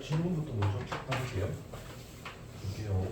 질문부터 먼저 해볼게요. 볼게요.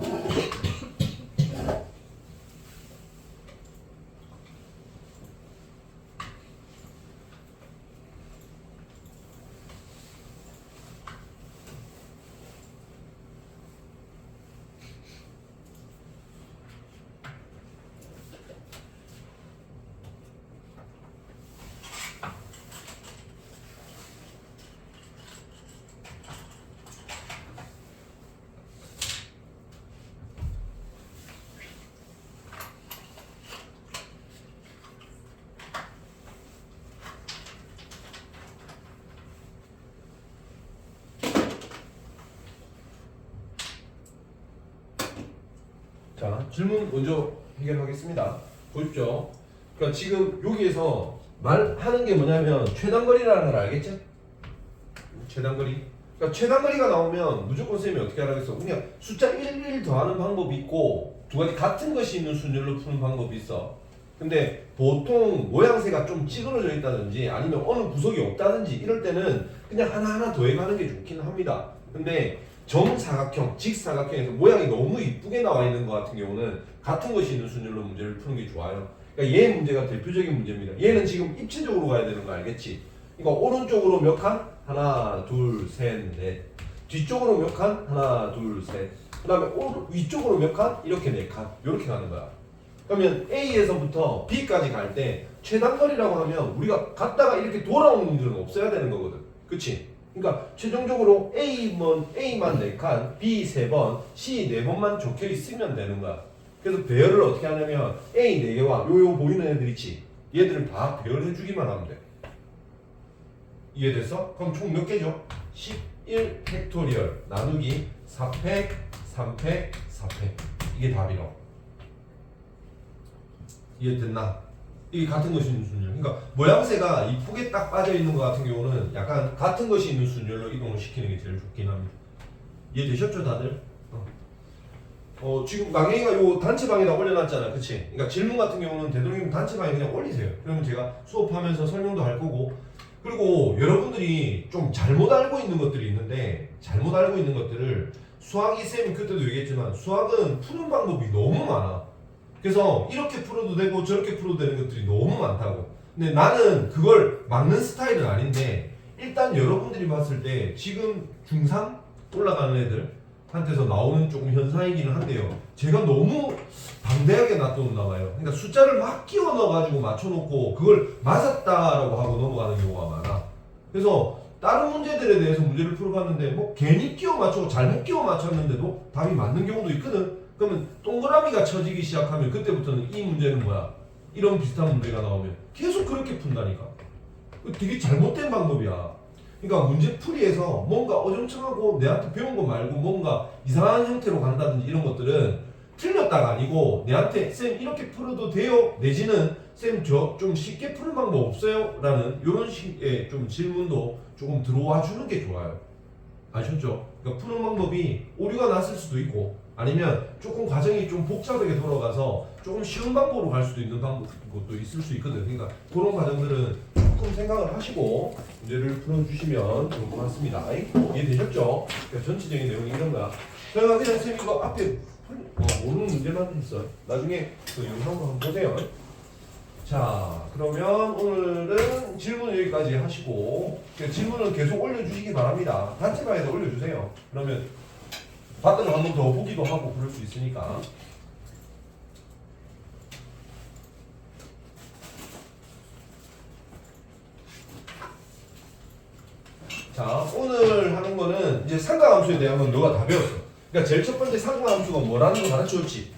자, 질문 먼저 해결하겠습니다. 보십시오. 그러니까 지금 여기에서 말하는 게 뭐냐면 최단거리라는 걸 알겠죠? 최단거리. 그러니까 최단거리가 나오면 무조건 쌤이 어떻게 하라겠어? 그냥 숫자 1, 더하는 방법이 있고 두 가지 같은 것이 있는 순열로 푸는 방법이 있어. 근데 보통 모양새가 좀 찌그러져 있다든지 아니면 어느 구석이 없다든지 이럴 때는 그냥 하나하나 더해가는 게 좋긴 합니다. 근데 정사각형, 직사각형에서 모양이 너무 이쁘게 나와 있는 것 같은 경우는 같은 것이 있는 순열로 문제를 푸는 게 좋아요. 그러니까 얘 문제가 대표적인 문제입니다. 얘는 지금 입체적으로 가야 되는 거 알겠지? 그러니까 오른쪽으로 몇 칸? 하나, 둘, 셋, 넷. 뒤쪽으로 몇 칸? 하나, 둘, 셋. 그 다음에 위쪽으로 몇 칸? 이렇게 네 칸. 이렇게 가는 거야. 그러면 A에서부터 B까지 갈 때 최단거리라고 하면 우리가 갔다가 이렇게 돌아오는 문제는 없어야 되는 거거든. 그치? 그러니까 최종적으로 A만 4칸, B 3번, C 4번만 적혀 있으면 되는 거야. 그래서 배열을 어떻게 하냐면 A 4개와 요 보이는 애들 있지? 얘들을 다 배열해 주기만 하면 돼. 이해됐어? 그럼 총 몇 개죠? 11 팩토리얼 나누기 4팩, 3팩, 4팩. 이게 답이라고. 이해됐나? 이게 같은 것이 있는 순열. 그러니까 모양새가 이쁘게 딱 빠져 있는 것 같은 경우는 약간 같은 것이 있는 순열로 이동을 시키는 게 제일 좋긴 합니다. 이해되셨죠, 다들? 지금 망행이가 요 단체방에다 올려놨잖아, 그치? 그러니까 질문 같은 경우는 되도록이면 단체방에 그냥 올리세요. 그러면 제가 수업하면서 설명도 할 거고. 그리고 여러분들이 좀 잘못 알고 있는 것들이 있는데 잘못 알고 있는 것들을 수학이 쌤이 그때도 얘기했지만 수학은 푸는 방법이 너무 많아. 그래서 이렇게 풀어도 되고 저렇게 풀어도 되는 것들이 너무 많다고. 근데 나는 그걸 막는 스타일은 아닌데 일단 여러분들이 봤을 때 지금 중3 올라가는 애들한테서 나오는 조금 현상이기는 한데요. 제가 너무 방대하게 놔두었나 봐요. 그러니까 숫자를 막 끼워 넣어가지고 맞춰놓고 그걸 맞았다라고 하고 넘어가는 경우가 많아. 그래서 다른 문제들에 대해서 문제를 풀어봤는데 뭐 괜히 끼워 맞추고 잘못 끼워 맞췄는데도 답이 맞는 경우도 있거든. 그러면 동그라미가 쳐지기 시작하면 그때부터는 이 문제는 뭐야? 이런 비슷한 문제가 나오면 계속 그렇게 푼다니까. 되게 잘못된 방법이야. 그러니까 문제풀이에서 뭔가 어정쩡하고 내한테 배운 거 말고 뭔가 이상한 형태로 간다든지 이런 것들은 틀렸다가 아니고 내한테 쌤 이렇게 풀어도 돼요? 내지는 쌤 저 좀 쉽게 푸는 방법 없어요? 라는 이런 식의 좀 질문도 조금 들어와 주는 게 좋아요. 아셨죠? 그러니까 푸는 방법이 오류가 났을 수도 있고 아니면 조금 과정이 좀 복잡하게 돌아가서 조금 쉬운 방법으로 갈 수도 있는 방법도 있을 수 있거든. 그러니까 그런 과정들은 조금 생각을 하시고 문제를 풀어주시면 좋을 것 같습니다. 이해되셨죠? 그러니까 전체적인 내용이 이런 거야. 제가 그냥 쌤 이거 앞에 모르는 문제만 했어요. 나중에 그 영상도 한번 보세요. 자, 그러면 오늘은 질문 여기까지 하시고 질문은 계속 올려주시기 바랍니다. 단체방에다 올려주세요. 그러면 받들어 한 번 더 보기도 하고 그럴 수 있으니까. 자, 오늘 하는 거는 이제 상가함수에 대한 건 너가 다 배웠어. 그러니까 제일 첫 번째 상가함수가 뭐라는 거 가르쳐줬지.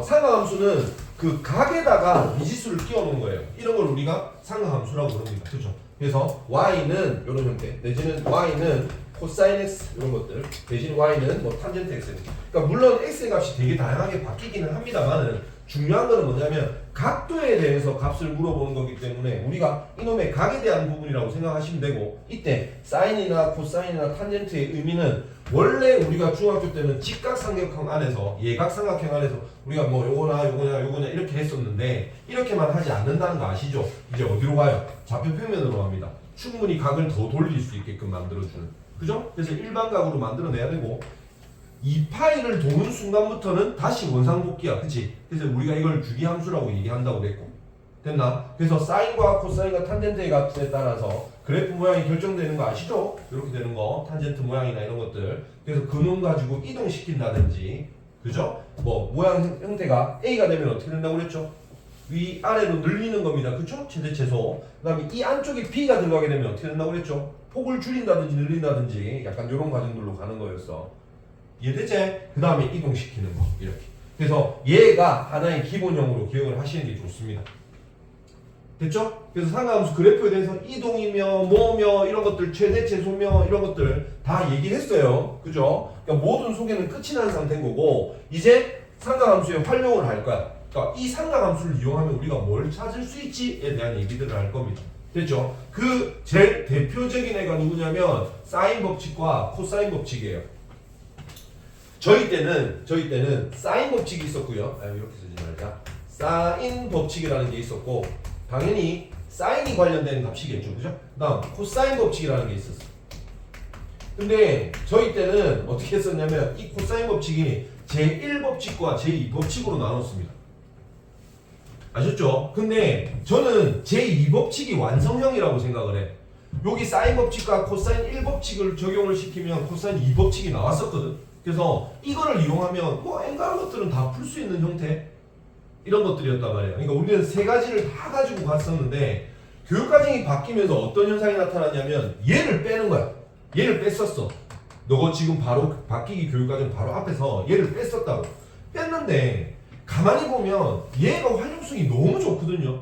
상가함수는 그 각에다가 미지수를 끼워 놓은 거예요. 이런 걸 우리가 상가함수라고 부릅니다. 그렇죠? 그래서 y는 이런 형태, 내지는 y는 코사인 x 이런 것들, 대신 y는 뭐 탄젠트 x. 그러니까 물론 x의 값이 되게 다양하게 바뀌기는 합니다만은 중요한 거는 뭐냐면 각도에 대해서 값을 물어보는 거기 때문에 우리가 이놈의 각에 대한 부분이라고 생각하시면 되고, 이때 사인이나 코사인이나 탄젠트의 의미는 원래 우리가 중학교 때는 직각삼각형 안에서 예각삼각형 안에서 우리가 뭐 요거냐 이렇게 했었는데 이렇게만 하지 않는다는 거 아시죠? 이제 어디로 가요? 좌표 평면으로 갑니다. 충분히 각을 더 돌릴 수 있게끔 만들어주는 그죠? 그래서 일반각으로 만들어내야 되고 이 파이를 도는 순간부터는 다시 원상복귀야. 그치? 그래서 우리가 이걸 주기함수라고 얘기한다고 그랬고 됐나? 그래서 사인과 코사인과 탄젠트의 값에 따라서 그래프 모양이 결정되는 거 아시죠? 이렇게 되는 거 탄젠트 모양이나 이런 것들 그래서 근원 가지고 이동시킨다든지 그죠? 뭐 모양 형태가 A가 되면 어떻게 된다고 그랬죠? 위아래로 늘리는 겁니다. 그쵸? 최대 최소. 그 다음에 이 안쪽에 B가 들어가게 되면 어떻게 된다고 그랬죠? 폭을 줄인다든지 늘린다든지 약간 이런 과정들로 가는 거였어. 이해되지? 그 다음에 이동시키는 거 이렇게. 그래서 얘가 하나의 기본형으로 기억을 하시는 게 좋습니다. 됐죠? 그래서 상하함수 그래프에 대해서 이동이며 뭐며 이런 것들 최대 최소며 이런 것들 다 얘기했어요. 그죠? 그러니까 모든 소개는 끝이 난 상태인 거고 이제 상하함수의 활용을 할 거야. 그러니까 이 상하함수를 이용하면 우리가 뭘 찾을 수 있지에 대한 얘기들을 할 겁니다. 됐죠? 그 제일 대표적인 애가 누구냐면 사인 법칙과 코사인 법칙이에요. 저희 때는 사인 법칙이 있었고요. 이렇게 쓰지 말자. 사인 법칙이라는 게 있었고 당연히 사인이 관련된 값이겠죠. 그죠? 다음 코사인 법칙이라는 게 있었어. 근데 저희 때는 어떻게 했었냐면 이 코사인 법칙이 제1법칙과 제2법칙으로 나눴습니다. 아셨죠? 근데 저는 제2법칙이 완성형이라고 생각을 해. 여기 사인 법칙과 코사인 1법칙을 적용을 시키면 코사인 2법칙이 나왔었거든. 그래서 이거를 이용하면 뭐 엔간한 것들은 다 풀 수 있는 형태 이런 것들이었단 말이에요. 그러니까 우리는 세 가지를 다 가지고 갔었는데 교육과정이 바뀌면서 어떤 현상이 나타났냐면 얘를 빼는 거야. 얘를 뺐었어. 너가 지금 바로 바뀌기 교육과정 바로 앞에서 얘를 뺐었다고. 뺐는데 가만히 보면 얘가 활용성이 너무 좋거든요.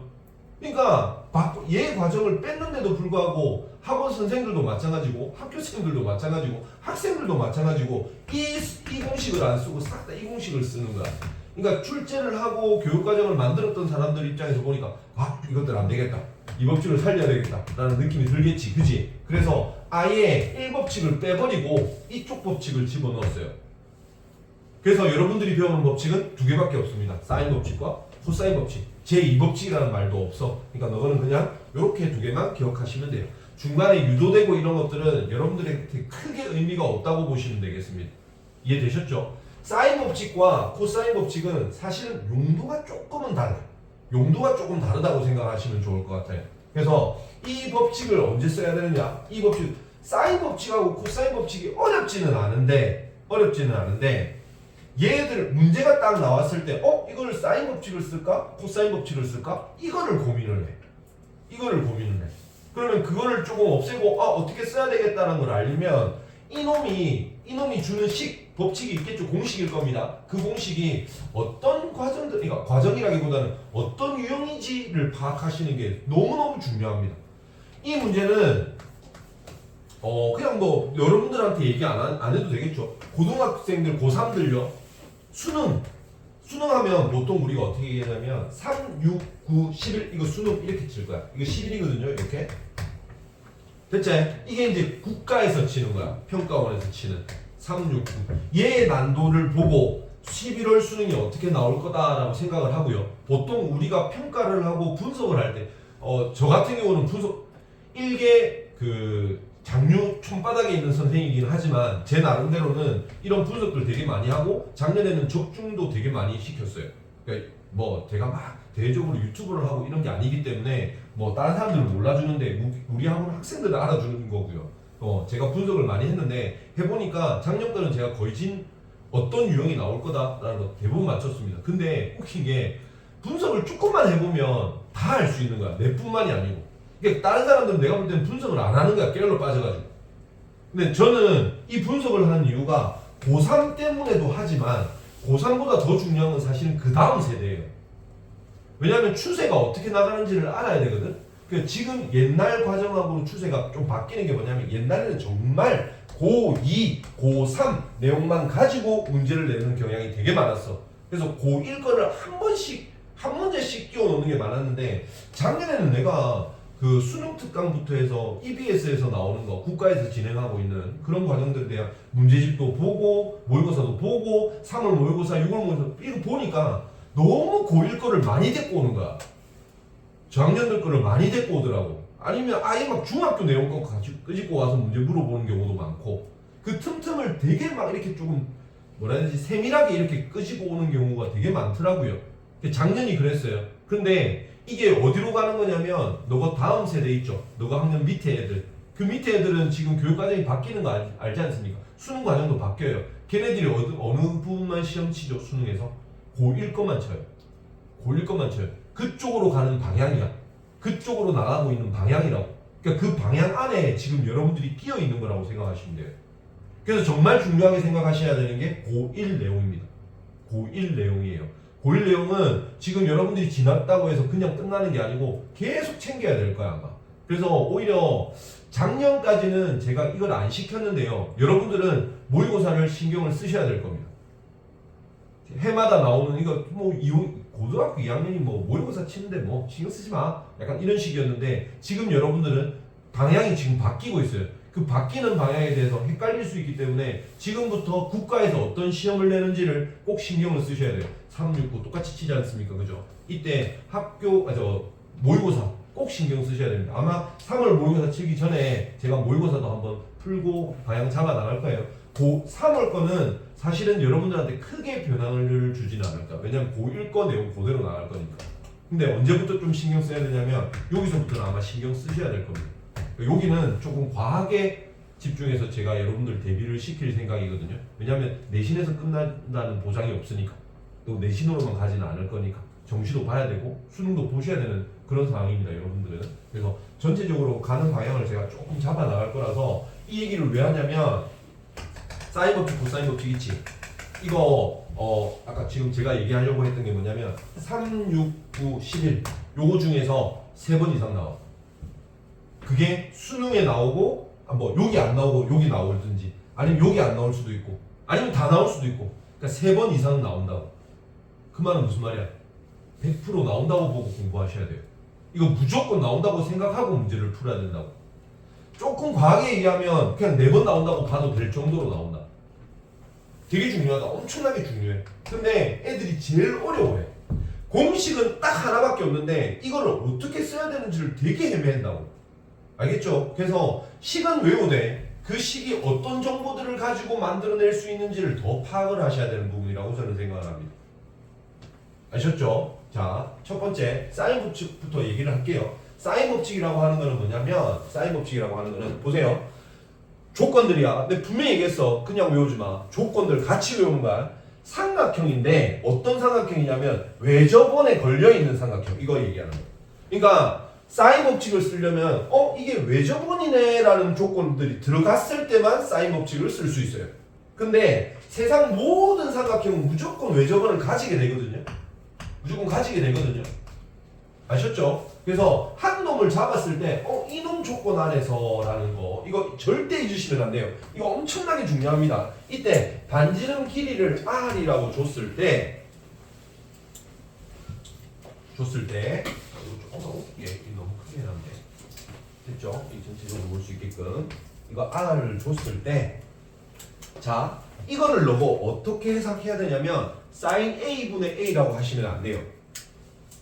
그러니까 얘 과정을 뺐는데도 불구하고 학원 선생들도 마찬가지고 학교생들도 마찬가지고 학생들도 마찬가지고 이 공식을 안 쓰고 싹 다 이 공식을 쓰는 거야. 그러니까 출제를 하고 교육과정을 만들었던 사람들 입장에서 보니까 이것들 안 되겠다. 이 법칙을 살려야 되겠다 라는 느낌이 들겠지. 그지? 그래서 아예 1법칙을 빼버리고 이쪽 법칙을 집어넣었어요. 그래서 여러분들이 배우는 법칙은 두 개밖에 없습니다. 사인 법칙과 코사인 법칙. 제2법칙이라는 말도 없어. 그러니까 너는 그냥 이렇게 두 개만 기억하시면 돼요. 중간에 유도되고 이런 것들은 여러분들에게 크게 의미가 없다고 보시면 되겠습니다. 이해되셨죠? 사인 법칙과 코사인 법칙은 사실은 용도가 조금은 달라요. 용도가 조금 다르다고 생각하시면 좋을 것 같아요. 그래서 이 법칙을 언제 써야 되느냐? 이 법칙 사인 법칙하고 코사인 법칙이 어렵지는 않은데 얘들 문제가 딱 나왔을 때 이걸 사인 법칙을 쓸까? 코사인 법칙을 쓸까? 이거를 고민을 해. 그러면 그거를 조금 없애고 어떻게 써야 되겠다는 걸 알면 이놈이 주는 법칙이 있겠죠. 공식일 겁니다. 그 공식이 어떤 과정들, 그러니까 과정이라기보다는 어떤 유형인지를 파악하시는 게 너무너무 중요합니다. 이 문제는 그냥 뭐 여러분들한테 얘기 안 해도 되겠죠. 고등학생들 고3들요. 수능하면 보통 우리가 어떻게 얘기하냐면 3, 6, 9, 11 이거 수능 이렇게 칠 거야. 이거 11이거든요. 이렇게. 됐지? 이게 이제 국가에서 치는 거야. 평가원에서 치는 3, 6, 9. 얘의 난도를 보고 11월 수능이 어떻게 나올 거다라고 생각을 하고요. 보통 우리가 평가를 하고 분석을 할 때 저 같은 경우는 분석 1개 장류 촌바닥에 있는 선생이긴 하지만 제 나름대로는 이런 분석들 되게 많이 하고 작년에는 적중도 되게 많이 시켰어요. 그러니까 뭐 제가 막 대외적으로 유튜브를 하고 이런 게 아니기 때문에 뭐 다른 사람들은 몰라주는데 우리 학원 학생들은 알아주는 거고요. 제가 분석을 많이 했는데 해보니까 작년 거는 제가 거의 어떤 유형이 나올 거다라는 거 대부분 맞췄습니다. 근데 웃긴 게 분석을 조금만 해보면 다 알 수 있는 거야. 내뿐만이 아니고. 그러니까 다른 사람들은 내가 볼 때는 분석을 안 하는 거야. 깨알로 빠져가지고. 근데 저는 이 분석을 하는 이유가 고3 때문에도 하지만 고3보다 더 중요한 건 사실은 그 다음 세대예요. 왜냐하면 추세가 어떻게 나가는지를 알아야 되거든. 그러니까 지금 옛날 과정하고 추세가 좀 바뀌는 게 뭐냐면 옛날에는 정말 고2, 고3 내용만 가지고 문제를 내는 경향이 되게 많았어. 그래서 고1 거를 한 문제씩 끼워 넣는 게 많았는데 작년에는 내가 그 수능 특강부터 해서 EBS에서 나오는 거 국가에서 진행하고 있는 그런 과정들에 대한 문제집도 보고 모의고사도 보고 3월 모의고사 6월 모의고사 이거 보니까 너무 고1 거를 많이 데리고 오는 거야. 저학년들 거를 많이 데리고 오더라고. 아니면 아예 막 중학교 내용 거 끄집고 와서 문제 물어보는 경우도 많고 그 틈틈을 되게 막 이렇게 조금 뭐라 해야 되지 세밀하게 이렇게 끄집고 오는 경우가 되게 많더라고요. 작년이 그랬어요. 근데 이게 어디로 가는 거냐면 너가 다음 세대 있죠. 너가 학년 밑에 애들 그 밑에 애들은 지금 교육과정이 바뀌는 거 알지 않습니까? 수능 과정도 바뀌어요. 걔네들이 어느 부분만 시험 치죠? 수능에서 고1 것만 쳐요. 고1 것만 쳐요. 그쪽으로 가는 방향이야. 그쪽으로 나가고 있는 방향이라고. 그러니까 그 방향 안에 지금 여러분들이 끼어 있는 거라고 생각하시면 돼요. 그래서 정말 중요하게 생각하셔야 되는 게 고1 내용입니다. 고1 내용이에요. 고1 내용은 지금 여러분들이 지났다고 해서 그냥 끝나는 게 아니고 계속 챙겨야 될 거야 아마. 그래서 오히려 작년까지는 제가 이걸 안 시켰는데요. 여러분들은 모의고사를 신경을 쓰셔야 될 겁니다. 해마다 나오는 이거 뭐 고등학교 2학년이 뭐 모의고사 치는데 뭐 신경 쓰지 마. 약간 이런 식이었는데 지금 여러분들은 방향이 지금 바뀌고 있어요. 그 바뀌는 방향에 대해서 헷갈릴 수 있기 때문에 지금부터 국가에서 어떤 시험을 내는지를 꼭 신경을 쓰셔야 돼요. 369 똑같이 치지 않습니까? 그죠? 이때 모의고사 꼭 신경 쓰셔야 됩니다. 아마 3월 모의고사 치기 전에 제가 모의고사도 한번 풀고 방향 잡아 나갈 거예요. 고 3월 거는 사실은 여러분들한테 크게 변화를 주지는 않을 거야. 왜냐면 고1 거 내용 그대로 나갈 거니까. 근데 언제부터 좀 신경 써야 되냐면 여기서부터는 아마 신경 쓰셔야 될 겁니다. 여기는 조금 과하게 집중해서 제가 여러분들 대비를 시킬 생각이거든요. 왜냐하면 내신에서 끝난다는 보장이 없으니까 또 내신으로만 가지는 않을 거니까 정시도 봐야 되고 수능도 보셔야 되는 그런 상황입니다. 여러분들은. 그래서 전체적으로 가는 방향을 제가 조금 잡아 나갈 거라서 이 얘기를 왜 하냐면 사인 법칙, 코사인 법칙 있지? 이거 아까 지금 제가 얘기하려고 했던 게 뭐냐면 3, 6, 9, 11 요거 중에서 3번 이상 나와. 그게 수능에 나오고 뭐 여기 안 나오고 여기 나오든지 아니면 여기 안 나올 수도 있고 아니면 다 나올 수도 있고 그러니까 3번 이상은 나온다고. 그 말은 무슨 말이야? 100% 나온다고 보고 공부하셔야 돼요. 이거 무조건 나온다고 생각하고 문제를 풀어야 된다고. 조금 과하게 얘기하면 그냥 4번 나온다고 봐도 될 정도로 나온다. 되게 중요하다. 엄청나게 중요해. 근데 애들이 제일 어려워해. 공식은 딱 하나밖에 없는데 이거를 어떻게 써야 되는지를 되게 헤매한다고. 알겠죠? 그래서 식은 외우되 그 식이 어떤 정보들을 가지고 만들어낼 수 있는지를 더 파악을 하셔야 되는 부분이라고 저는 생각을 합니다. 아셨죠? 자, 첫 번째 사인 법칙부터 얘기를 할게요. 사인 법칙이라고 하는 거는 뭐냐면 사인 법칙이라고 하는 거는 보세요. 조건들이야. 근데 분명히 얘기했어. 그냥 외우지 마. 조건들 같이 외우는 거야. 삼각형인데 어떤 삼각형이냐면 외접원에 걸려있는 삼각형. 이거 얘기하는 거야. 그러니까 사인 법칙을 쓰려면 이게 외접원이네 라는 조건들이 들어갔을 때만 사인 법칙을 쓸 수 있어요. 근데 세상 모든 삼각형은 무조건 외접원을 가지게 되거든요. 무조건 가지게 되거든요. 아셨죠? 그래서 한 놈을 잡았을 때 이놈 조건 안에서 라는 거 이거 절대 잊으시면 안 돼요. 이거 엄청나게 중요합니다. 이때 반지름 길이를 R이라고 줬을 때 이거 조금 더 너무 크게 해놨네. 됐죠? 이 전체적으로 볼 수 있게끔 이거 R을 줬을 때 자 이거를 너고 어떻게 해석해야 되냐면 sin A분의 A라고 하시면 안 돼요.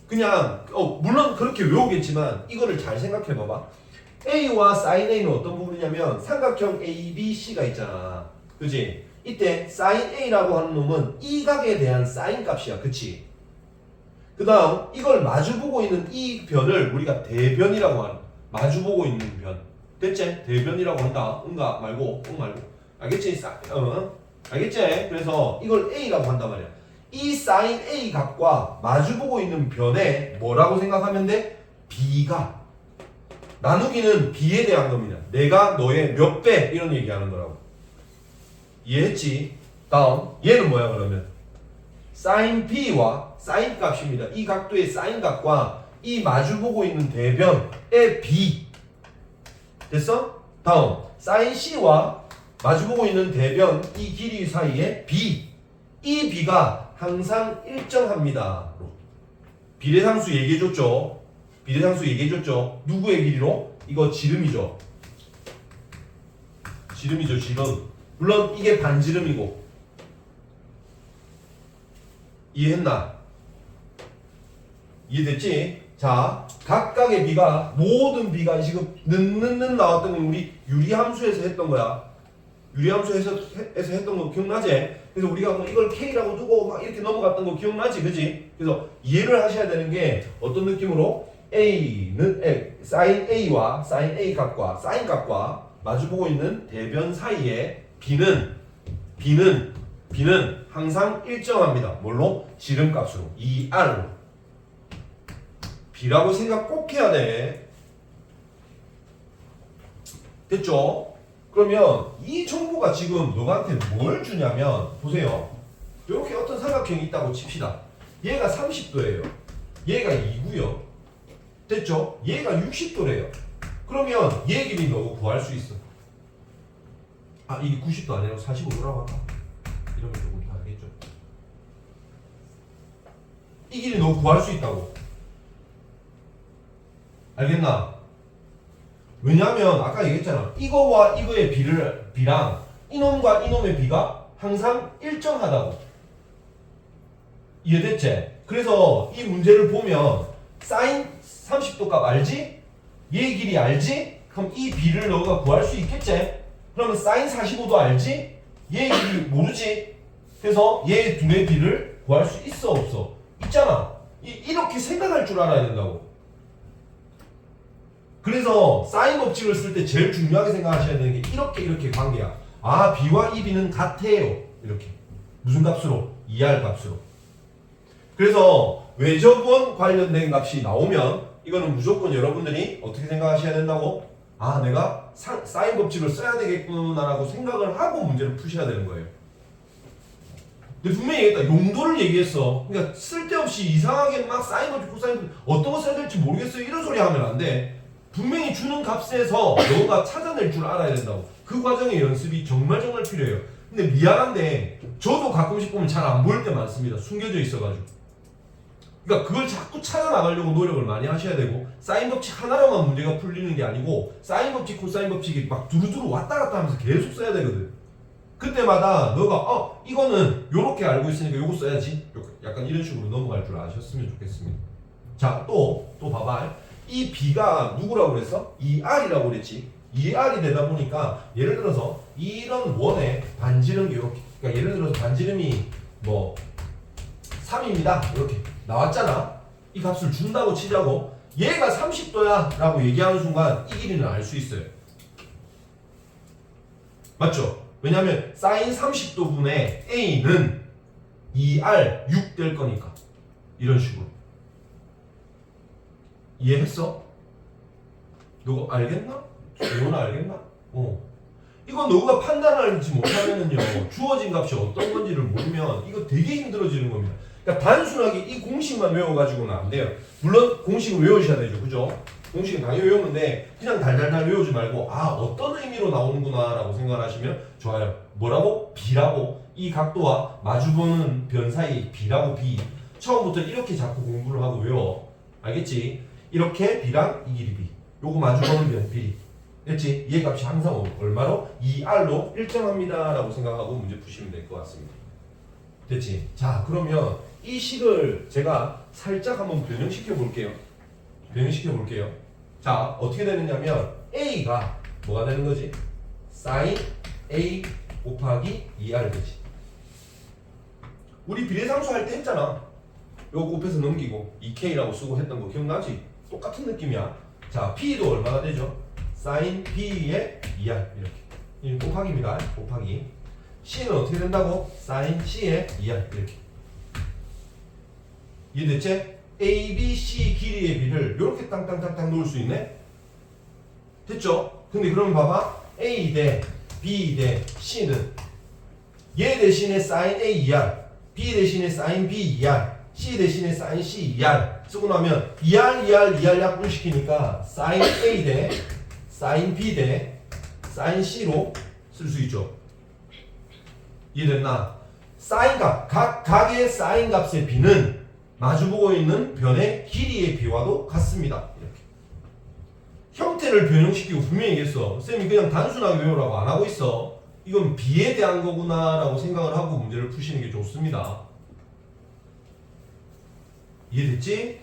그냥 물론 그렇게 외우겠지만 이거를 잘 생각해 봐봐. A와 sin A는 어떤 부분이냐면 삼각형 ABC가 있잖아. 그지? 이때 sin A라고 하는 놈은 이 각에 대한 sin 값이야. 그치? 그 다음 이걸 마주보고 있는 이 변을 우리가 대변이라고 하는 마주보고 있는 변. 됐지? 대변이라고 한다. 응가 말고 응 말고. 알겠지? 알겠지? 그래서 이걸 A라고 한단 말이야. 이 sin A 값과 마주보고 있는 변에 뭐라고 생각하면 돼? B가. 나누기는 B에 대한 겁니다. 내가 너의 몇 배 이런 얘기하는 거라고. 이해했지? 다음 얘는 뭐야 그러면? sin B와 sin 값입니다. 이 각도의 sin 값과 이 마주보고 있는 대변의 B. 됐어? 다음 sin C와 마주보고 있는 대변 이 길이 사이에 B. 이 B가 항상 일정합니다. 비례상수 얘기해줬죠. 비례상수 얘기해줬죠. 누구의 길이로? 이거 지름이죠. 지름이죠. 지름. 물론 이게 반지름이고. 이해했나? 이해됐지? 자, 각각의 b가 모든 b가 지금 는는는 나왔던 건 우리 유리함수에서 했던 거야. 유리함수에서 했던 거 기억나지? 그래서 우리가 뭐 이걸 k라고 두고 막 이렇게 넘어갔던 거 기억나지? 그지? 그래서 이해를 하셔야 되는 게 어떤 느낌으로 a는 sin a와 sin a 값과 sin 값과 마주보고 있는 대변 사이에 b는 항상 일정합니다. 뭘로? 지름값으로 2r로 b라고 생각 꼭 해야 돼. 됐죠? 그러면 이 정보가 지금 너한테 뭘 주냐면 보세요. 이렇게 어떤 삼각형이 있다고 칩시다. 얘가 30도예요. 얘가 2고요. 됐죠? 얘가 60도래요. 그러면 얘 길이 너 구할 수 있어. 아, 이게 90도 아니라 45도라고 할까? 이러면 조금 다르겠죠. 이 길이 너 구할 수 있다고. 알겠나? 왜냐면 아까 얘기했잖아. 이거와 이거의 비랑 이놈과 이놈의 비가 항상 일정하다고. 이해됐지? 그래서 이 문제를 보면 사인 30도 값 알지? 얘 길이 알지? 그럼 이 비를 너가 구할 수 있겠지? 그러면 사인 45도 알지? 얘 길이 모르지? 그래서 얘 둘의 비를 구할 수 있어 없어? 있잖아. 이렇게 생각할 줄 알아야 된다고. 그래서 사인 법칙을 쓸 때 제일 중요하게 생각하셔야 되는 게 이렇게 관계야. 아, b와 이 b는 같아요. 이렇게. 무슨 값으로? 2r 값으로. 그래서 외접원 관련된 값이 나오면 이거는 무조건 여러분들이 어떻게 생각하셔야 된다고? 아, 내가 사인 법칙을 써야 되겠구나라고 생각을 하고 문제를 푸셔야 되는 거예요. 근데 분명히 얘기했다. 용도를 얘기했어. 그러니까 쓸데없이 이상하게 막 사인 법칙, 코사인 법칙 어떤 거 써야 될지 모르겠어요. 이런 소리 하면 안 돼. 분명히 주는 값에서 너가 찾아낼 줄 알아야 된다고. 그 과정의 연습이 정말 필요해요. 근데 미안한데 저도 가끔씩 보면 잘 안 보일 때 많습니다. 숨겨져 있어가지고. 그러니까 그걸 자꾸 찾아나가려고 노력을 많이 하셔야 되고, 사인 법칙 하나로만 문제가 풀리는 게 아니고 사인 법칙, 코사인 법칙이 막 두루두루 왔다 갔다 하면서 계속 써야 되거든. 그때마다 너가 이거는 요렇게 알고 있으니까 요거 써야지, 약간 이런 식으로 넘어갈 줄 아셨으면 좋겠습니다. 자, 또 봐봐. 이 b가 누구라고 그랬어? 2r이라고 그랬지. 2r이 되다 보니까 예를 들어서 이런 원의 반지름이 이렇게, 그러니까 예를 들어서 반지름이 뭐 3입니다 이렇게 나왔잖아. 이 값을 준다고 치자고. 얘가 30도야 라고 얘기하는 순간 이 길이는 알 수 있어요. 맞죠? 왜냐면 사인 30도분의 a는 2r 6 될 거니까. 이런 식으로. 이해했어? 너 알겠나? 너는 알겠나? 이거 너가 판단하지 못하면은요, 주어진 값이 어떤 건지를 모르면 이거 되게 힘들어지는 겁니다. 그러니까 단순하게 이 공식만 외워가지고는 안 돼요. 물론 공식을 외우셔야 되죠, 그죠? 공식은 당연히 외우는데 그냥 달달달 외우지 말고 어떤 의미로 나오는구나 라고 생각하시면 좋아요. 뭐라고? b라고. 이 각도와 마주보는 변 사이 b라고. b. 처음부터 이렇게 자꾸 공부를 하고 외워. 알겠지? 이렇게 b랑 이 길이 b. 요거 마주보는 변 b. 됐지? 얘 값이 항상 얼마로? 2r로 일정합니다 라고 생각하고 문제 푸시면 될 것 같습니다. 됐지? 자, 그러면 이 식을 제가 살짝 한번 변형시켜 볼게요. 자, 어떻게 되느냐면 a가 뭐가 되는 거지? sin a 곱하기 2r 되지. 우리 비례상수 할 때 했잖아. 요거 곱해서 넘기고 2k라고 쓰고 했던 거 기억나지? 똑같은 느낌이야. 자, p도 얼마가 되죠? sin b의 2r 이렇게. 이 곱하기입니다. 곱하기. c는 어떻게 된다고? sin c의 2r 이렇게. 이해됐지? a, b, c 길이의 b를 이렇게 땅땅땅땅 놓을 수 있네? 됐죠? 근데 그러면 봐봐. a 대 b 대 c는 얘 대신에 sin a 2r, b 대신에 sin b 2r, c 대신에 sin c 2r 쓰고 나면 2r 약분시키니까 sin a 대 sin b 대 sin c로 쓸 수 있죠. 이해됐나? sin 값, 각의 sin 값의 b는 마주보고 있는 변의 길이의 b와도 같습니다. 이렇게. 형태를 변형시키고 분명히 얘기했어. 쌤이 그냥 단순하게 외우라고 안 하고 있어. 이건 b에 대한 거구나 라고 생각을 하고 문제를 푸시는 게 좋습니다. 이해됐지?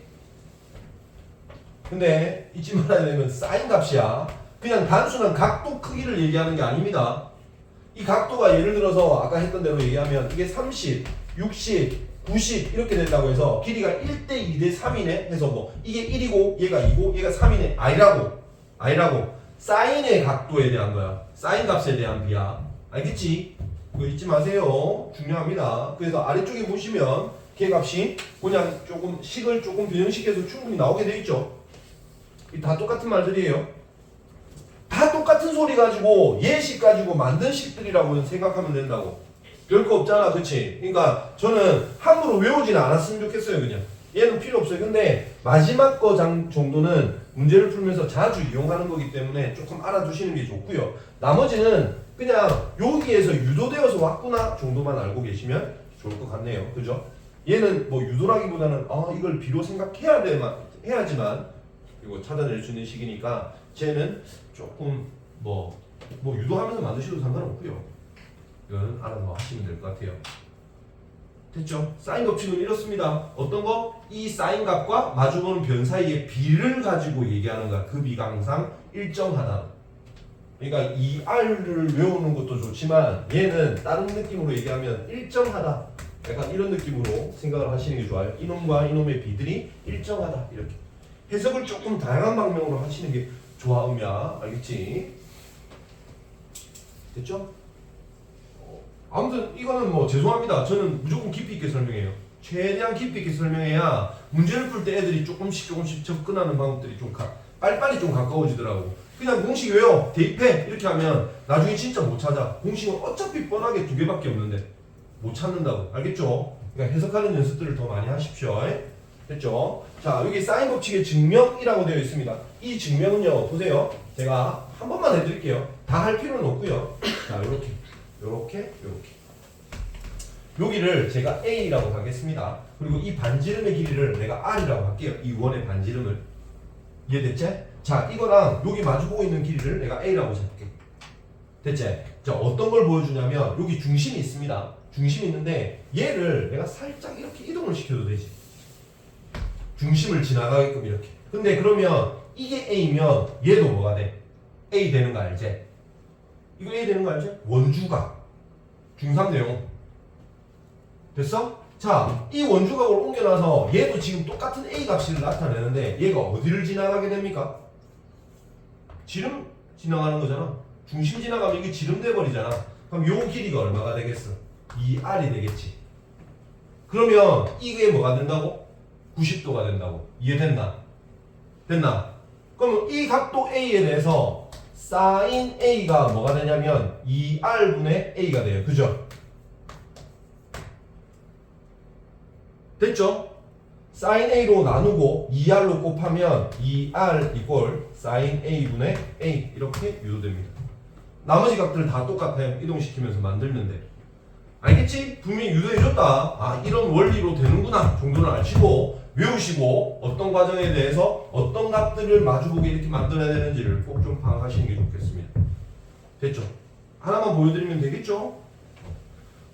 근데 잊지 말아야 되는 사인 값이야. 그냥 단순한 각도 크기를 얘기하는 게 아닙니다. 이 각도가 예를 들어서 아까 했던 대로 얘기하면 이게 30, 60, 90 이렇게 된다고 해서 길이가 1대 2대 3이네 해서 뭐 이게 1이고 얘가 2고 얘가 3이네 아니라고 사인의 각도에 대한 거야. 사인 값에 대한 비야. 알겠지? 이거 잊지 마세요. 중요합니다. 그래서 아래쪽에 보시면 걔값이 그냥 조금 식을 조금 변형시켜서 충분히 나오게 돼 있죠. 다 똑같은 말들이에요. 다 똑같은 소리 가지고 예식 가지고 만든 식들이라고 생각하면 된다고. 별거 없잖아, 그치? 그러니까 저는 함부로 외우지는 않았으면 좋겠어요. 그냥 얘는 필요 없어요. 근데 마지막 거 정도는 문제를 풀면서 자주 이용하는 거기 때문에 조금 알아두시는 게 좋고요. 나머지는 그냥 여기에서 유도되어서 왔구나 정도만 알고 계시면 좋을 것 같네요. 그죠? 얘는 뭐 유도라기보다는 이걸 비로 해야지만 이거 찾아낼 수 있는 식이니까 쟤는 조금 뭐 유도하면서 만드셔도 상관없고요. 이건 알아서 하시면 될 것 같아요. 됐죠? 사인 법칙은 이렇습니다. 어떤 거? 이 사인 값과 마주보는 변 사이의 비를 가지고 얘기하는 거야. 그 비가 항상 일정하다. 그러니까 이 R을 외우는 것도 좋지만 얘는 다른 느낌으로 얘기하면 일정하다. 약간 이런 느낌으로 생각을 하시는 게 좋아요. 이놈과 이놈의 비들이 일정하다. 이렇게. 해석을 조금 다양한 방면으로 하시는 게 좋아, 음야. 알겠지? 됐죠? 아무튼 이거는 뭐 죄송합니다. 저는 무조건 깊이 있게 설명해요. 최대한 깊이 있게 설명해야 문제를 풀 때 애들이 조금씩 접근하는 방법들이 좀 빨리빨리 좀 가까워지더라고. 그냥 공식 외워 대입해 이렇게 하면 나중에 진짜 못 찾아. 공식은 어차피 뻔하게 2개밖에 없는데 못 찾는다고. 알겠죠? 그러니까 해석하는 연습들을 더 많이 하십시오. 됐죠? 자, 여기 사인 법칙의 증명이라고 되어 있습니다. 이 증명은요, 보세요. 제가 한 번만 해드릴게요. 다 할 필요는 없고요. 자, 요렇게 여기를 제가 A라고 하겠습니다. 그리고 이 반지름의 길이를 내가 R이라고 할게요. 이 원의 반지름을. 이해됐지? 자, 이거랑 여기 마주보고 있는 길이를 내가 A라고 잡을게. 됐지? 자, 어떤 걸 보여주냐면 여기 중심이 있습니다. 중심이 있는데 얘를 내가 살짝 이렇게 이동을 시켜도 되지. 중심을 지나가게끔 이렇게. 근데 그러면 이게 A면 얘도 뭐가 돼? A 되는 거 알지? 이거 A 되는 거 알지? 원주각. 중3 내용. 됐어? 자, 이 원주각을 옮겨놔서 얘도 지금 똑같은 A 값을 나타내는데 얘가 어디를 지나가게 됩니까? 지름 지나가는 거잖아. 중심 지나가면 이게 지름 돼버리잖아. 그럼 요 길이가 얼마가 되겠어? 2R이 되겠지. 그러면 이게 뭐가 된다고? 90도가 된다고. 이해됐나? 됐나? 그럼 이 각도 A에 대해서 sin A가 뭐가 되냐면 2R분의 A가 돼요. 그죠? 됐죠? sin A로 나누고 2R로 곱하면 2R 이꼴 sin A분의 A 이렇게 유도됩니다. 나머지 각들 다 똑같아요. 이동시키면서 만들는데. 알겠지? 분명히 유도해줬다. 아, 이런 원리로 되는구나 정도는 아시고 외우시고 어떤 과정에 대해서 어떤 값들을 마주보게 이렇게 만들어야 되는지를 꼭 좀 파악하시는 게 좋겠습니다. 됐죠? 하나만 보여드리면 되겠죠?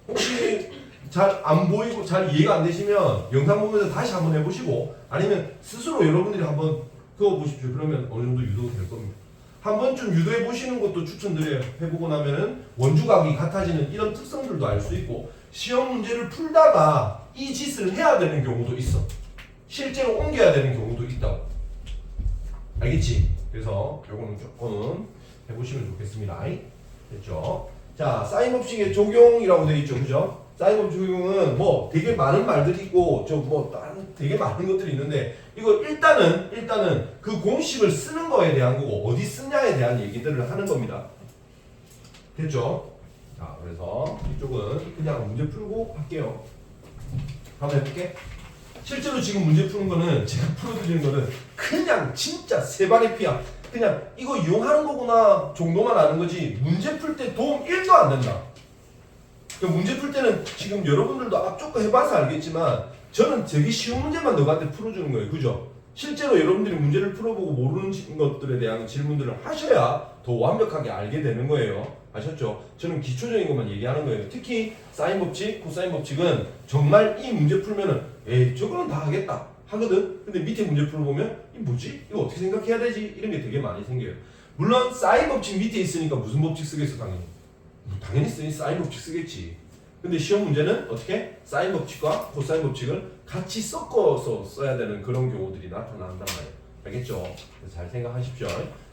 혹시 잘 안 보이고 잘 이해가 안 되시면 영상 보면서 다시 한번 해보시고 아니면 스스로 여러분들이 한번 그어보십시오. 그러면 어느 정도 유도될 겁니다. 한 번쯤 유도해 보시는 것도 추천드려요. 해보고 나면은 원주각이 같아지는 이런 특성들도 알 수 있고 시험 문제를 풀다가 이 짓을 해야 되는 경우도 있어. 실제로 옮겨야 되는 경우도 있다고. 알겠지? 그래서 요거는 조금 해보시면 좋겠습니다. 됐죠? 자, 사인 법칙의 적용이라고 되어 있죠. 그죠? 사인 법칙 적용은 뭐 되게 많은 말들이 있고 다른 되게 많은 것들이 있는데 이거 일단은 그 공식을 쓰는 거에 대한 거고 어디 쓰냐에 대한 얘기들을 하는 겁니다. 됐죠? 자, 그래서 이쪽은 그냥 문제 풀고 할게요. 한번 해볼게. 실제로 지금 문제 푸는 거는 제가 풀어드리는 거는 그냥 진짜 세 발의 피야. 그냥 이거 이용하는 거구나 정도만 아는 거지 문제 풀 때 도움 1도 안 된다. 문제 풀 때는 지금 여러분들도 앞쪽 거 해봐서 알겠지만 저는 되게 쉬운 문제만 너한테 풀어주는 거예요. 그죠? 실제로 여러분들이 문제를 풀어보고 모르는 것들에 대한 질문들을 하셔야 더 완벽하게 알게 되는 거예요. 아셨죠? 저는 기초적인 것만 얘기하는 거예요. 특히 사인 법칙, 코사인 법칙은 정말 이 문제 풀면은 에이 저거는 다 하겠다 하거든. 근데 밑에 문제 풀어보면 이 뭐지? 이거 어떻게 생각해야 되지? 이런 게 되게 많이 생겨요. 물론 사인 법칙 밑에 있으니까 무슨 법칙 쓰겠어 당연히. 당연히 사인 법칙 쓰겠지. 근데 시험 문제는 어떻게? 사인 법칙과 코사인 법칙을 같이 섞어서 써야 되는 그런 경우들이 나타난단 말이에요. 알겠죠? 그래서 잘 생각하십시오.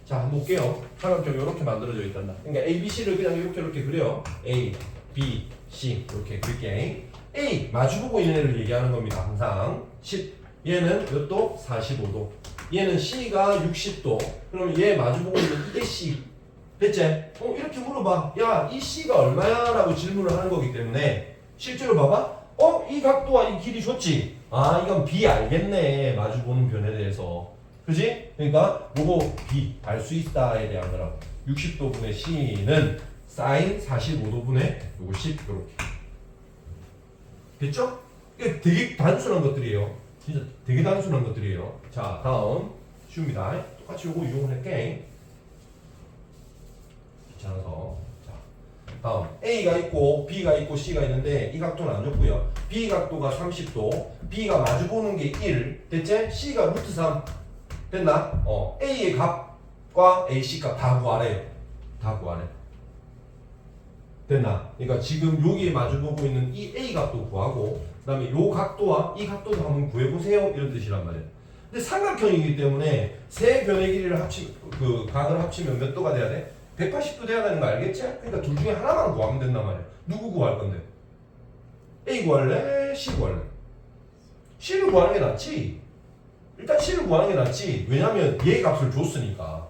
자, 한번 볼게요. 삼각형이 이렇게 만들어져 있단다. 그러니까 A, B, C를 그냥 이렇게 그려요. A, B, C 이렇게 그릴게. A 마주보고 있는 애를 얘기하는 겁니다. 항상 10. 얘는 몇 도? 45도. 얘는 C가 60도. 그럼 얘 마주보고 있는 이게 C. 됐지? 이렇게 물어봐. 야, 이 C가 얼마야? 라고 질문을 하는 거기 때문에 실제로 봐봐. 이 각도와 이 길이 줬지? 아, 이건 B 알겠네. 마주보는 변에 대해서. 그지? 그러니까 요거 B 알 수 있다에 대한 거라고. 60도분의 C는 사인 45도분의 요거 10 이렇게. 됐죠? 이게 되게 단순한 것들이에요. 진짜 되게 단순한 것들이에요. 자, 다음 쉬웁니다. 똑같이 요거 이용할게. 귀찮아서. 자, 다음 A가 있고 B가 있고 C가 있는데 이 각도는 안 줬고요. B 각도가 30도, B가 마주보는 게 1, 됐지? C가 루트 3 됐나? A의 값과 AC 값 다 구하래요. 다 구하래. 됐나? 그러니까 지금 여기에 마주보고 있는 이 A 값도 구하고 그 다음에 요 각도와 이 각도도 한번 구해보세요 이런 뜻이란 말이에요. 근데 삼각형이기 때문에 세 변의 길이를 그 각을 합치면 몇 도가 돼야 돼? 180도 돼야 되는 거 알겠지? 그러니까 둘 중에 하나만 구하면 된단 말이야. 누구 구할 건데? A 구할래? C 구할래? C를 구하는 게 낫지. 일단 C를 구하는 게 낫지. 왜냐면 얘 값을 줬으니까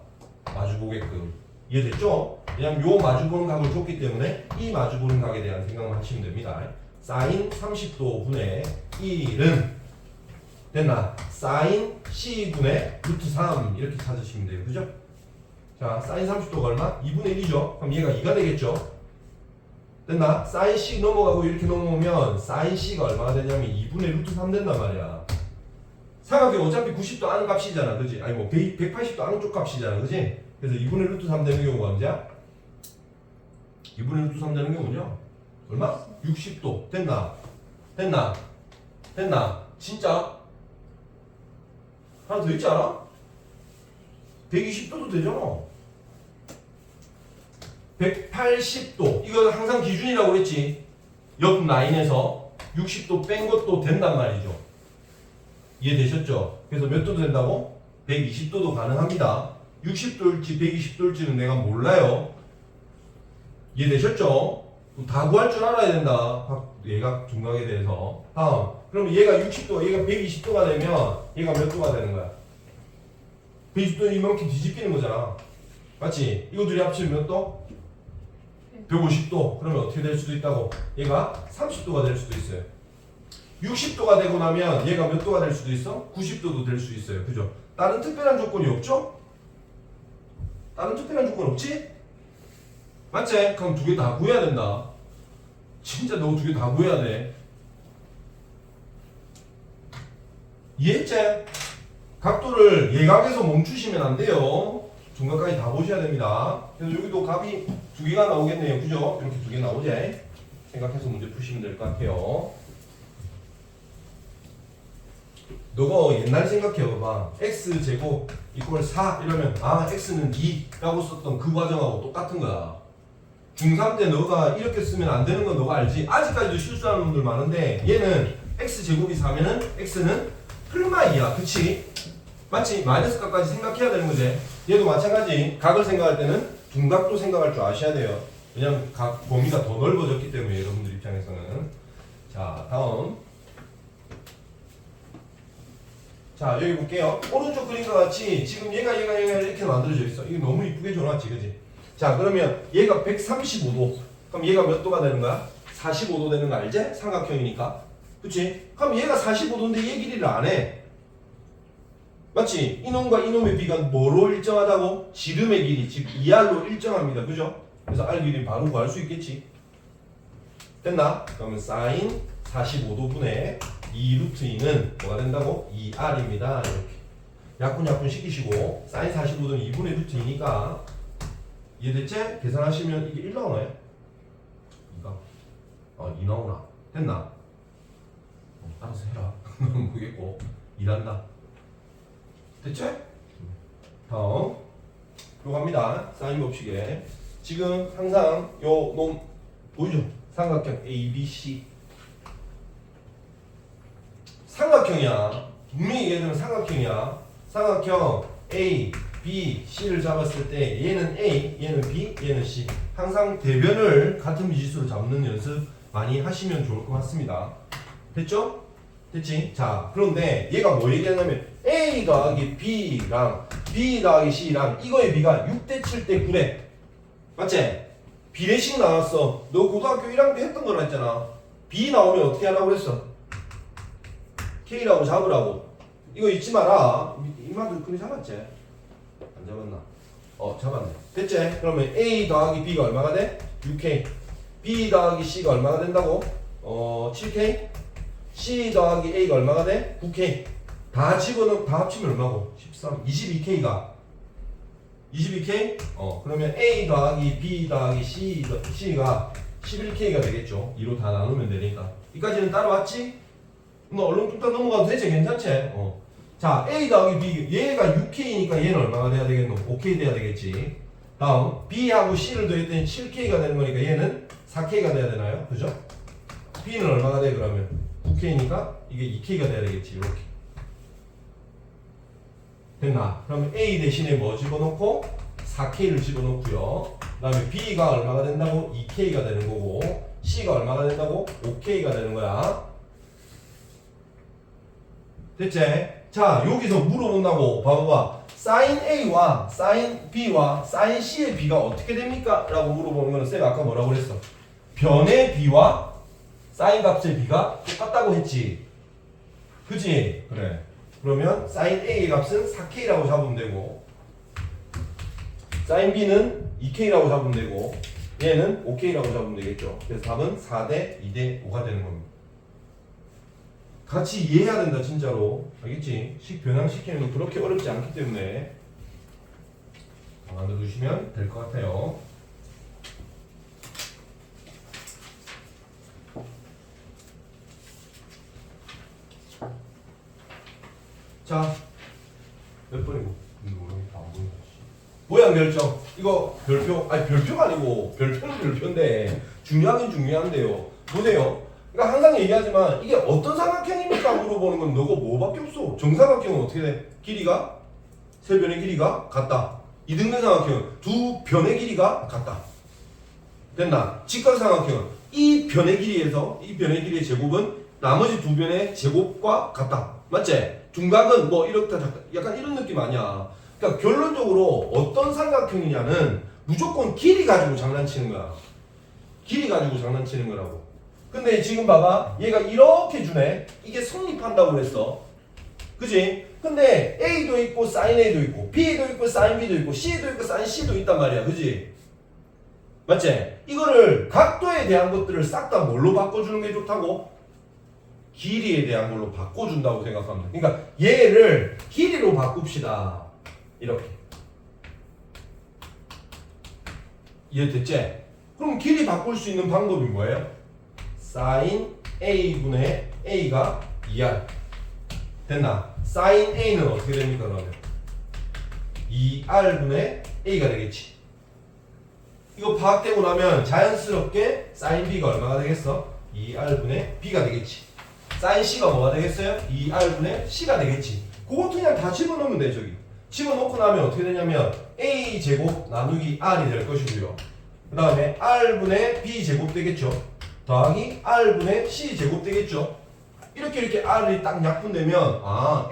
마주보게끔. 이해됐죠? 왜냐면 요 마주보는 각을 줬기 때문에 이 마주보는 각에 대한 생각만 하시면 됩니다. 사인 30도 분의 1은 됐나? 사인 C분의 루트 3 이렇게 찾으시면 돼요. 그죠? 자, 사인 30도가 얼마? 2분의 1이죠? 그럼 얘가 2가 되겠죠? 됐나? 사인 C 넘어가고 이렇게 넘어오면 사인 C가 얼마가 되냐면 2분의 루트 3 된단 말이야. 삼각형 어차피 90도 아는 값이잖아. 그지? 아니 뭐 180도 아는 쪽 값이잖아. 그지? 그래서 2분의 루트 3 되는 경우가 언제야? 2분의 루트 3 되는 경우는요? 얼마? 60도. 됐나? 됐나? 됐나? 진짜? 하나 더 있지 않아? 120도도 되잖아. 180도. 이거 항상 기준이라고 그랬지. 옆 라인에서 60도 뺀 것도 된단 말이죠. 이해되셨죠? 그래서 몇 도도 된다고? 120도도 가능합니다. 60도일지 120도일지는 내가 몰라요. 이해되셨죠? 다 구할 줄 알아야 된다. 얘가 둔각에 대해서. 다음. 그럼 얘가 60도, 얘가 120도가 되면 얘가 몇 도가 되는 거야? 120도는 이만큼 뒤집히는 거잖아. 맞지? 이거 둘이 합치면 몇 도? 150도. 그러면 어떻게 될 수도 있다고? 얘가 30도가 될 수도 있어요. 60도가 되고 나면 얘가 몇 도가 될 수도 있어? 90도도 될 수 있어요. 그죠? 다른 특별한 조건이 없죠? 다른 특별한 조건 없지? 맞지? 그럼 두 개 다 구해야 된다. 진짜 너 두 개 다 구해야 돼. 이해했지? 각도를 예각에서 멈추시면 안 돼요. 중간까지 다 보셔야 됩니다. 그래서 여기도 값이 두 개가 나오겠네요. 그죠? 이렇게 두 개 나오지? 생각해서 문제 푸시면 될 것 같아요. 너가 옛날 생각해봐봐. x제곱 이퀄 4 이러면 x는 2라고 썼던 그 과정하고 똑같은 거야. 중3 때 너가 이렇게 쓰면 안 되는 건 너가 알지? 아직까지도 실수하는 분들 많은데 얘는 x제곱이 4면은 x는 플마 2야. 그치? 맞지? 마이너스 값까지 생각해야 되는 거지. 얘도 마찬가지. 각을 생각할 때는 둔각도 생각할 줄 아셔야 돼요. 왜냐면 각 범위가 더 넓어졌기 때문에 여러분들 입장에서는. 자, 다음. 자, 여기 볼게요. 오른쪽 그림과 같이 지금 얘가 이렇게 만들어져 있어. 이거 너무 이쁘게 줘놨지, 그지? 자, 그러면 얘가 135도. 그럼 얘가 몇 도가 되는 거야? 45도 되는 거 알지? 삼각형이니까. 그치? 그럼 얘가 45도인데 얘 길이를 안 해. 맞지? 이놈과 이놈의 비가 뭐로 일정하다고? 지름의 길이, 즉 2R로 일정합니다. 그죠? 그래서 R 길이 바로 구할 수 있겠지. 됐나? 그러면 사인 45도분의 2루트 2는 뭐가 된다고? 2R입니다. 이렇게. 약분약분 시키시고 사인 45도는 2분의 루트 2니까 이해됐지? 계산하시면 이게 1 나오나요? 2가 2 나오나? 됐나? 알아서 해라. 모르겠고 일한다. 됐죠? 다음 요거 합니다. 사인 법칙에 지금 항상 요 놈 보이죠? 삼각형 A, B, C 삼각형이야. 분명히 얘기하자면 삼각형이야. 삼각형 A, B, C를 잡았을 때 얘는 A, 얘는 B, 얘는 C. 항상 대변을 같은 미지수로 잡는 연습 많이 하시면 좋을 것 같습니다. 됐죠? 됐지? 자, 그런데 얘가 뭐 얘기하냐면 A 더하기 B랑 B 더하기 C랑 이거의 B가 6대 7대 9래. 맞지? 비례식 나왔어. 너 고등학교 1학년 때 했던 거라 했잖아. B 나오면 어떻게 하라고 그랬어? K라고 잡으라고. 이거 잊지 마라. 이마도 그리 잡았지? 안 잡았나? 잡았네. 됐지? 그러면 A 더하기 B가 얼마가 돼? 6K. B 더하기 C가 얼마가 된다고? 7K. C 더하기 A가 얼마가 돼? 9K. 다 집어넣으면 다 합치면 얼마고? 13. 22K가 22K? 그러면 A 더하기 B 더하기 C가 11K가 되겠죠. 2로 다 나누면 되니까. 여기까지는 따라왔지? 너 얼른 뚝딱 넘어가도 되지? 괜찮지? 자, A 더하기 B, 얘가 6K니까 얘는 얼마가 돼야 되겠노? 5K 돼야 되겠지. 다음, B하고 C를 더했더니 7K가 되는 거니까 얘는 4K가 돼야 되나요? 그죠? B는 얼마가 돼, 그러면? 9K니까 이게 2K가 돼야 되겠지. 이렇게. 됐나? 그러면 A 대신에 뭐 집어넣고? 4K를 집어넣고요. 그 다음에 B가 얼마가 된다고? 2K가 되는 거고, C가 얼마가 된다고? 5K가 되는 거야. 됐지? 자, 여기서 물어본다고. 봐봐봐. sin A와 sin B와 sin C의 B가 어떻게 됩니까? 라고 물어보는 거는 쌤 아까 뭐라고 그랬어? 변의 B와 sin 값의 B가 똑같다고 했지. 그지? 그래. 그러면 sin A의 값은 4K라고 잡으면 되고 sin B는 2K라고 잡으면 되고 얘는 5K라고 잡으면 되겠죠. 그래서 답은 4대 2대 5가 되는 겁니다. 같이 이해해야 된다 진짜로. 알겠지? 식 변형시키는 건 그렇게 어렵지 않기 때문에 만들어주시면 될 것 같아요. 자, 몇 번이고? 모양 결정. 이거 별표, 아니 별표가 아니고 별표는 별표인데 중요하긴 중요한데요. 보세요. 그러니까 항상 얘기하지만 이게 어떤 삼각형입니까? 물어보는 건 너가 뭐밖에 없어. 정삼각형은 어떻게 돼? 길이가 세 변의 길이가 같다. 이등변 삼각형은 두 변의 길이가 같다. 됐나? 직각삼각형은 이 변의 길이에서 이 변의 길이의 제곱은 나머지 두 변의 제곱과 같다. 맞지? 중각은 뭐 이렇다 약간 이런 느낌 아니야. 그러니까 결론적으로 어떤 삼각형이냐는 무조건 길이 가지고 장난치는 거야. 길이 가지고 장난치는 거라고. 근데 지금 봐봐. 얘가 이렇게 주네. 이게 성립한다고 그랬어. 그지? 근데 A도 있고 sin A도 있고 B도 있고 sin B도 있고 C도 있고 sin C도 있단 말이야. 그지? 맞지? 이거를 각도에 대한 것들을 싹 다 뭘로 바꿔주는 게 좋다고? 길이에 대한 걸로 바꿔준다고 생각합니다. 그러니까 얘를 길이로 바꿉시다. 이렇게. 이해됐지? 그럼 길이 바꿀 수 있는 방법이 뭐예요? sin A분의 A가 2R. 됐나? sin A는 어떻게 됩니까, 그러면? 2R분의 A가 되겠지. 이거 파악되고 나면 자연스럽게 sin B가 얼마가 되겠어? 2R분의 B가 되겠지. sin C가 뭐가 되겠어요? 2R분의 C가 되겠지. 그것도 그냥 다 집어넣으면 돼, 저기. 집어넣고 나면 어떻게 되냐면 A제곱 나누기 R이 될 것이고요. 그 다음에 R분의 B제곱 되겠죠. 더하기 R분의 C제곱 되겠죠. 이렇게 R이 딱 약분되면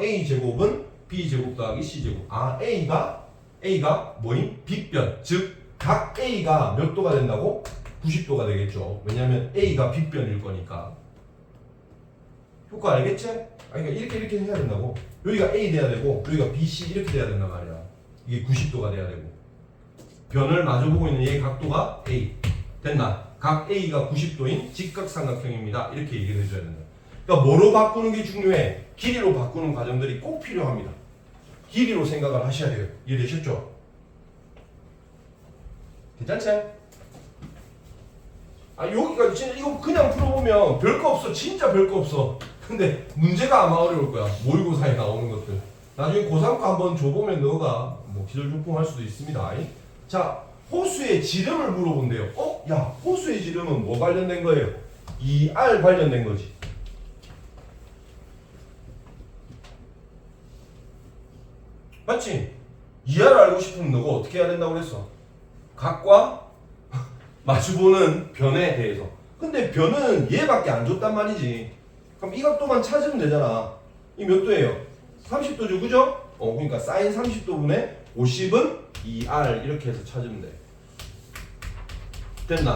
A제곱은 B제곱 더하기 C제곱. A가 뭐임? 빗변. 즉 각 A가 몇 도가 된다고? 90도가 되겠죠. 왜냐면 A가 빗변일 거니까. 효과 알겠지? 그러니까 이렇게 해야 된다고. 여기가 A 돼야 되고 여기가 B, C 이렇게 돼야 된단 말이야. 이게 90도가 돼야 되고. 변을 마주보고 있는 얘의 각도가 A. 됐나? 각 A가 90도인 직각삼각형입니다. 이렇게 얘기를 해줘야 된다. 그러니까 뭐로 바꾸는 게 중요해? 길이로 바꾸는 과정들이 꼭 필요합니다. 길이로 생각을 하셔야 돼요. 이해되셨죠? 괜찮지? 여기까지 진짜 이거 그냥 풀어보면 별거 없어. 진짜 별거 없어. 근데 문제가 아마 어려울 거야. 모의고사에 나오는 것들. 나중에 고3과 한번 줘보면 너가 뭐 기절조품 할 수도 있습니다. 자, 호수의 지름을 물어본대요. 야, 호수의 지름은 뭐 관련된 거예요? 2R 관련된 거지. 맞지? 2R 알고 싶으면 너가 어떻게 해야 된다고 그랬어? 각과 마주보는 변에 대해서. 근데 변은 얘밖에 안 줬단 말이지. 그럼 이 각도만 찾으면 되잖아. 이 몇 도예요? 30도죠, 그죠? 그러니까 사인 30도분의 50은 2R 이렇게 해서 찾으면 돼. 됐나?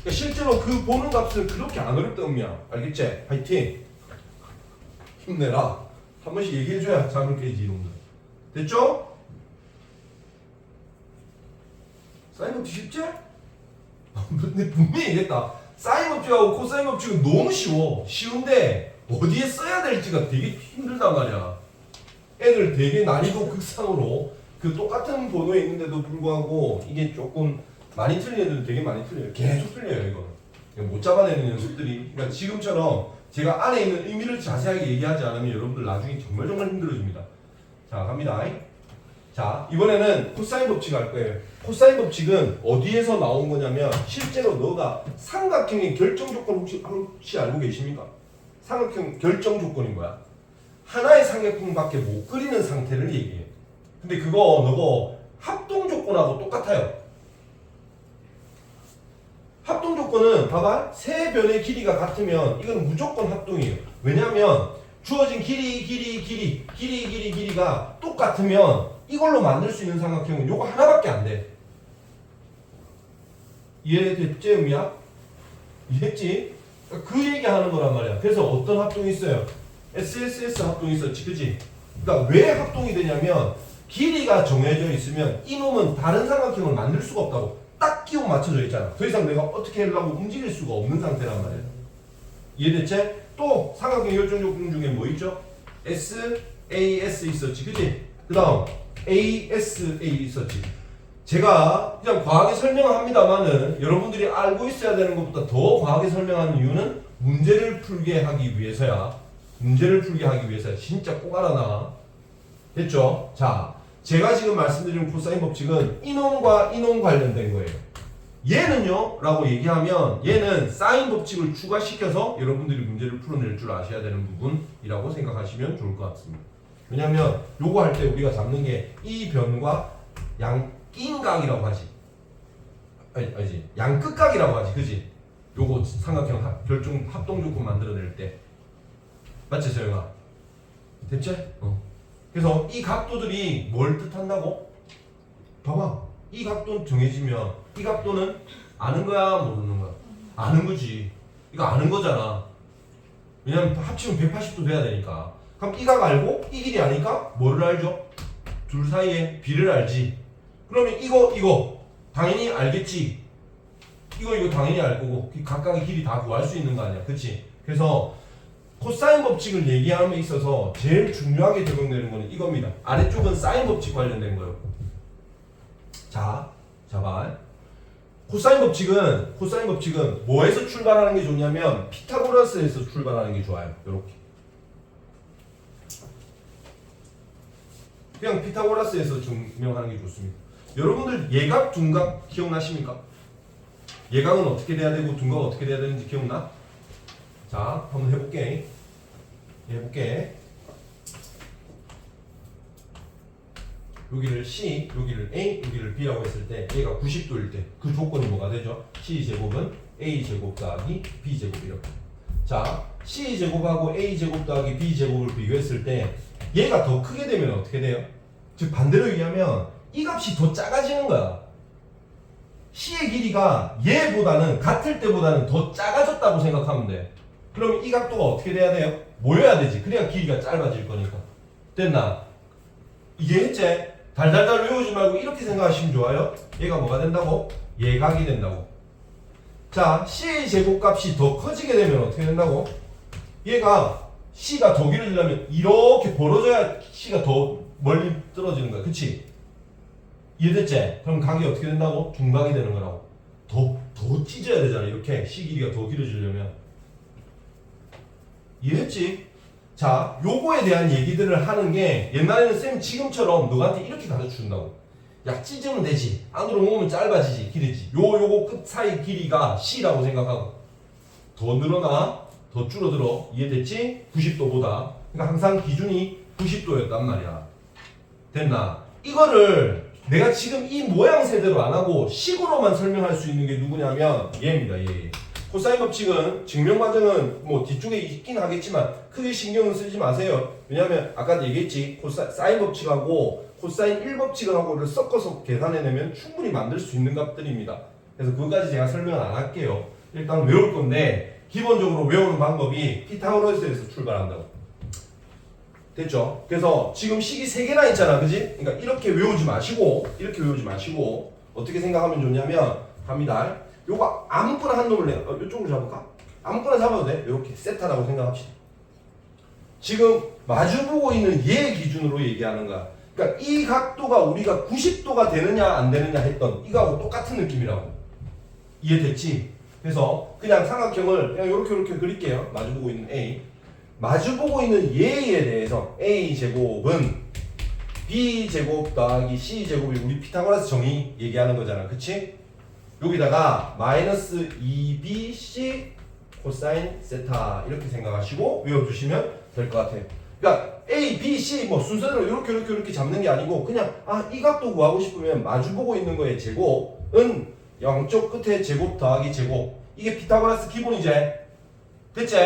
그러니까 실제로 그 보는 값은 그렇게 안 어렵다 음이야. 알겠지? 파이팅! 힘내라. 한 번씩 얘기해줘야 잠을 깨지 이놈들. 됐죠? 사인 법칙 쉽지? 근데 분명히 얘기했다. 사인 법칙하고 코사인 법칙은 너무 쉬워. 쉬운데 어디에 써야 될지가 되게 힘들단 말이야. 애들 되게 난이도 극상으로 그 똑같은 번호에 있는데도 불구하고 이게 조금 많이 틀리는 애들은 되게 많이 틀려요. 계속 틀려요 이거. 못 잡아내는 녀석들이. 그러니까 지금처럼 제가 안에 있는 의미를 자세하게 얘기하지 않으면 여러분들 나중에 정말 힘들어집니다. 자, 갑니다. 자, 이번에는 코사인 법칙 할 거예요. 코사인 법칙은 어디에서 나온 거냐면 실제로 너가 삼각형의 결정 조건 혹시 알고 계십니까? 삼각형 결정 조건인 거야. 하나의 삼각형밖에 못 그리는 상태를 얘기해. 근데 그거 너가 합동 조건하고 똑같아요. 합동 조건은 봐봐. 세 변의 길이가 같으면 이건 무조건 합동이에요. 왜냐하면 주어진 길이가 똑같으면 이걸로 만들 수 있는 삼각형은 요거 하나밖에 안 돼. 이해됐지, 음이야? 이해했지? 그 얘기 하는 거란 말이야. 그래서 어떤 합동이 있어요? SSS 합동이 있었지, 그치? 그러니까 왜 합동이 되냐면 길이가 정해져 있으면 이놈은 다른 삼각형을 만들 수가 없다고. 딱 끼워 맞춰져 있잖아. 더 이상 내가 어떻게 하려고 움직일 수가 없는 상태란 말이야. 이해됐지? 또 삼각형 결정 조건 중에 뭐 있죠? SAS 있었지, 그치? 그 다음 ASA 있었지. 제가 그냥 과하게 설명을 합니다만은 여러분들이 알고 있어야 되는 것보다 더 과하게 설명하는 이유는 문제를 풀게 하기 위해서야. 문제를 풀게 하기 위해서야. 진짜 꼭 알아놔. 됐죠? 자, 제가 지금 말씀드린 코사인 법칙은 이놈과 이놈 관련된 거예요. 얘는요? 라고 얘기하면 얘는 사인 법칙을 추가시켜서 여러분들이 문제를 풀어낼 줄 아셔야 되는 부분이라고 생각하시면 좋을 것 같습니다. 왜냐면 요거 할 때 우리가 잡는 게 이 변과 양낀각이라고 하지. 아니지. 양끝각이라고 하지. 그지? 요거 삼각형 결정 합동 조건 만들어낼 때. 맞지, 서영아? 됐지? 그래서 이 각도들이 뭘 뜻한다고? 봐봐. 이 각도 정해지면 이 각도는 아는 거야, 모르는 거야? 아는 거지. 이거 아는 거잖아. 왜냐면 합치면 180도 돼야 되니까. 그럼 이 각 알고 이 길이 아니까 뭐를 알죠? 둘 사이에 비를 알지. 그러면 이거 당연히 알겠지. 이거 당연히 알 거고 각각의 길이 다 구할 수 있는 거 아니야. 그치? 그래서 코사인 법칙을 얘기함에 있어서 제일 중요하게 적용되는 거는 이겁니다. 아래쪽은 사인 법칙 관련된 거예요. 자, 봐. 코사인 법칙은 뭐에서 출발하는 게 좋냐면 피타고라스에서 출발하는 게 좋아요. 요렇게. 그냥 피타고라스에서 증명하는 게 좋습니다. 여러분들 예각, 둔각 기억나십니까? 예각은 어떻게 돼야 되고 둔각은 어떻게 돼야 되는지 기억나? 자, 한번 해볼게. 여기를 C, 여기를 A, 여기를 B라고 했을 때 얘가 90도일 때 그 조건이 뭐가 되죠? C제곱은 A제곱 더하기 B제곱 이렇게. 자, C제곱하고 A제곱 더하기 B제곱을 비교했을 때 얘가 더 크게 되면 어떻게 돼요? 즉 반대로 얘기하면 이 값이 더 작아지는 거야. C의 길이가 얘보다는 같을 때보다는 더 작아졌다고 생각하면 돼. 그러면 이 각도가 어떻게 돼야 돼요? 모여야 되지. 그래야 길이가 짧아질 거니까. 됐나? 이해했지? 달달달 외우지 말고 이렇게 생각하시면 좋아요. 얘가 뭐가 된다고? 예각이 된다고. 자, C의 제곱값이 더 커지게 되면 어떻게 된다고? 얘가 C가 더 길어지려면 이렇게 벌어져야 C가 더 멀리 떨어지는 거야. 그치? 이해됐지? 그럼 각이 어떻게 된다고? 둔각이 되는 거라고. 더 찢어야 되잖아. 이렇게 C 길이가 더 길어지려면. 이해했지? 자, 요거에 대한 얘기들을 하는 게 옛날에는 쌤 지금처럼 너한테 이렇게 가르쳐 준다고. 야, 찢으면 되지. 안으로 모으면 짧아지지. 길이지. 요거 끝 사이 길이가 C라고 생각하고. 더 늘어나, 더 줄어들어. 이해됐지? 90도보다. 그러니까 항상 기준이 90도였단 말이야. 됐나? 이거를 내가 지금 이 모양 세대로 안 하고 식으로만 설명할 수 있는 게 누구냐면 얘입니다. 얘. 코사인 법칙은 증명 과정은 뭐 뒤쪽에 있긴 하겠지만 크게 신경은 쓰지 마세요. 왜냐면 아까 얘기했지. 사인 법칙하고 코사인 1법칙하고를 섞어서 계산해내면 충분히 만들 수 있는 값들입니다. 그래서 그것까지 제가 설명을 안 할게요. 일단 외울 건데 기본적으로 외우는 방법이 피타고라스에서 출발한다고. 됐죠? 그래서 지금 식이 3개나 있잖아. 그지? 그러니까 이렇게 외우지 마시고 어떻게 생각하면 좋냐면 갑니다. 요거 아무거나 한 놈을 내가 이쪽으로 잡을까? 아무거나 잡아도 돼. 이렇게 세타라고 생각합시다. 지금 마주보고 있는 얘 기준으로 얘기하는 거야. 그러니까 이 각도가 우리가 90도가 되느냐 안 되느냐 했던 이거하고 똑같은 느낌이라고. 이해됐지? 그래서 그냥 삼각형을 그냥 이렇게 그릴게요. 마주보고 있는 A. 마주보고 있는 얘에 대해서 A제곱은 B제곱 더하기 C제곱이 우리 피타고라스 정의 얘기하는 거잖아. 그치? 여기다가 마이너스 2BC 코사인 세타 이렇게 생각하시고 외워두시면 될 것 같아요. 그러니까 A, B, C 뭐 순서대로 이렇게 잡는 게 아니고 그냥 이 각도 구하고 싶으면 마주보고 있는 거의 제곱은 양쪽 끝에 제곱 더하기 제곱 이게 피타고라스 기본이지. 됐지?